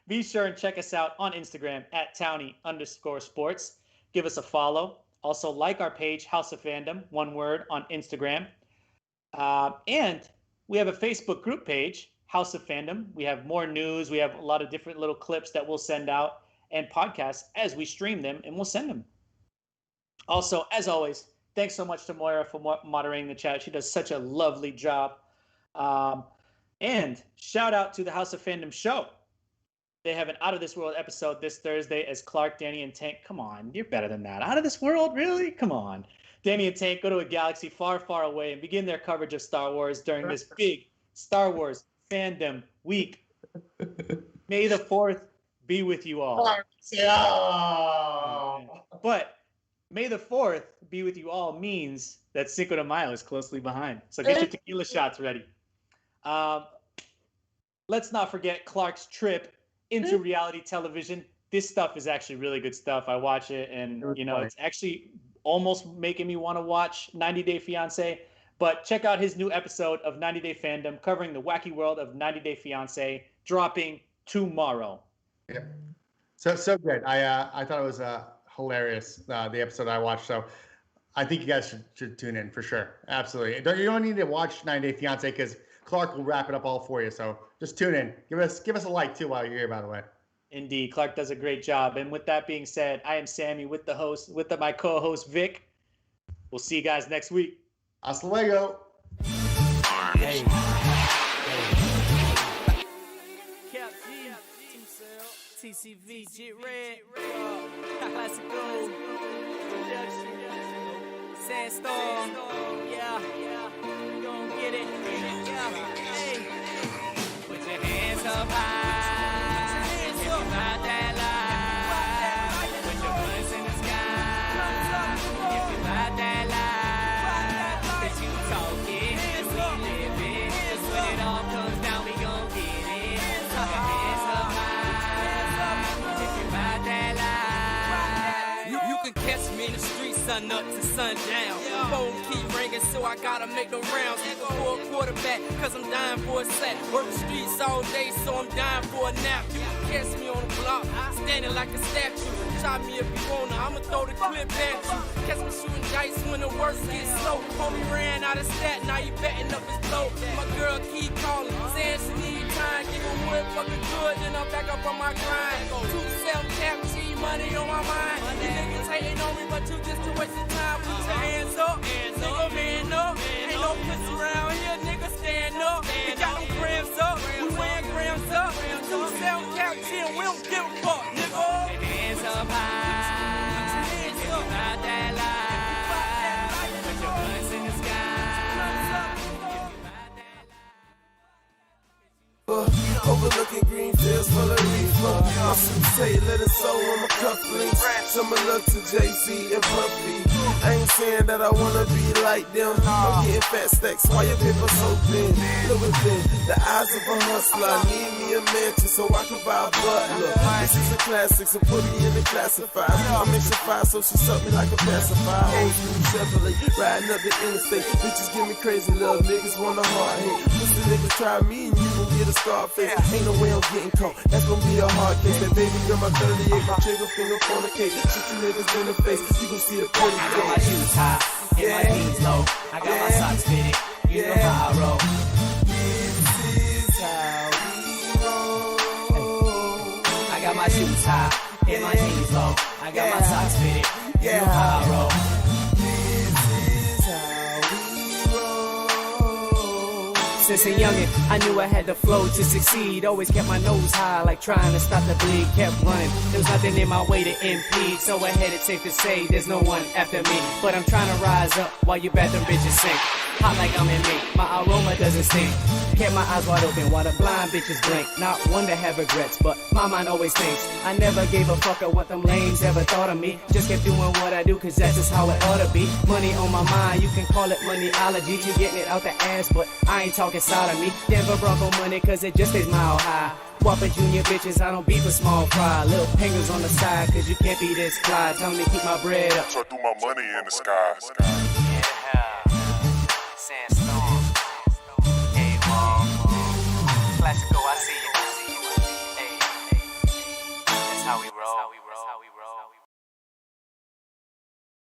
be sure and check us out on Instagram at Townie_sports. Give us a follow. Also, like our page, House of Fandom, one word, on Instagram. And we have a Facebook group page, House of Fandom. We have more news. We have a lot of different little clips that we'll send out, and podcasts as we stream them, and we'll send them. Also, as always, thanks so much to Moira for moderating the chat. She does such a lovely job. And shout out to the House of Fandom show. They have an Out of This World episode this Thursday as Clark, Danny, and Tank. Come on, you're better than that. Out of This World? Really? Come on. Danny and Tank go to a galaxy far, far away and begin their coverage of Star Wars during this big Star Wars fandom week. May the 4th be with you all. But May the 4th be with you all means that Cinco de Mayo is closely behind. So get your tequila shots ready. Let's not forget Clark's trip into reality television. This stuff is actually really good stuff. I watch it, and it's actually almost making me want to watch 90 Day Fiancé. But check out his new episode of 90 Day Fandom covering the wacky world of 90 Day Fiancé, dropping tomorrow. Yep. So good. I thought it was hilarious, the episode I watched. So I think you guys should tune in for sure. Absolutely. You don't need to watch 90 Day Fiancé, because Clark will wrap it up all for you. So just tune in. Give us a like too while you're here, by the way. Indeed, Clark does a great job. And with that being said, I am Sammy with my co-host Vic. We'll see you guys next week. Hasta luego. Hey. TCV, Jet Red, Classical, Sandstorm, yeah, we gon' get it, yeah, hey. Put your hands up high, if you ride that line. Put your hands in the sky, if you ride that line. That you talking, we live it. When it all comes down, we gon' get it. Put your hands up high, if you ride that line. You can catch me in the streets, sun up to sundown. Phone keep ringing, so I gotta make the rounds. Looking for a quarterback, cause I'm dying for a sack. Work the streets all day, so I'm dying for a nap. You can catch me on the block, standing like a statue. Try me if you wanna, I'ma throw the clip at you. Catch me shooting dice when the worst gets slow. Homie ran out of stat, now he betting up his blow. My girl keep calling, saying she need time. Give her wood fucking good, then I'm back up on my grind. 2 self-cap, G money on my mind. You niggas hating on me, but you just a waste of time. Put your hands up, nigga, man up. Ain't no pussy around here, nigga, stand up. We got them grams up, we wearing grams up. 2 self-cap, G, and we don't give a fuck, nigga. Hands up high, if you ride that line. Put your guns in the sky. Overlooking green fields full of reefer. My suit say let it soul on my cufflinks. Similar to Jay-Z and Puffy. I ain't saying that I wanna be like them. I'm getting fat stacks while your paper so thin. Look within the eyes of a hustler. I need me a mansion so I can buy a butler. This is a classic, so put me in the classified. I'm in fire, so she suck me like a pacifier. Old school Chevrolet, riding up the interstate. Bitches give me crazy love, niggas want a hard hit. Pussy niggas try me and you gon' get a scar face. Ain't no way I'm getting caught, that's gon' be a hard case. That baby girl, my 38, my trigger finger on the cake. Shoot you niggas in the face, you gon' see the pretty face. My shoes high, and my knees low. I got my socks fitted, you know how I roll. This is how we roll. I got my shoes high, and my knees low. I got my socks fitted, you know how I roll. This is how we roll. Since a youngin', I knew I had the flow to succeed. Always kept my nose high, like trying to stop the bleed. Kept running, there was nothing in my way to impede. So ahead, it's safe to say there's no one after me. But I'm trying to rise up while you bathroom bitches sink. Hot like I'm in me, my aroma doesn't stink. Kept my eyes wide open while the blind bitches blink. Not one to have regrets, but my mind always thinks. I never gave a fuck at what them lames ever thought of me. Just kept doing what I do, cause that's just how it ought to be. Money on my mind, you can call it moneyology. You getting it out the ass, but I ain't talking side of me. Denver Bronco money, cause it just stays mile high. Whopper junior bitches, I don't beef with small fry. Little fingers on the side, cause you can't be this fly. Tell me to keep my bread up. So I threw my money in the sky.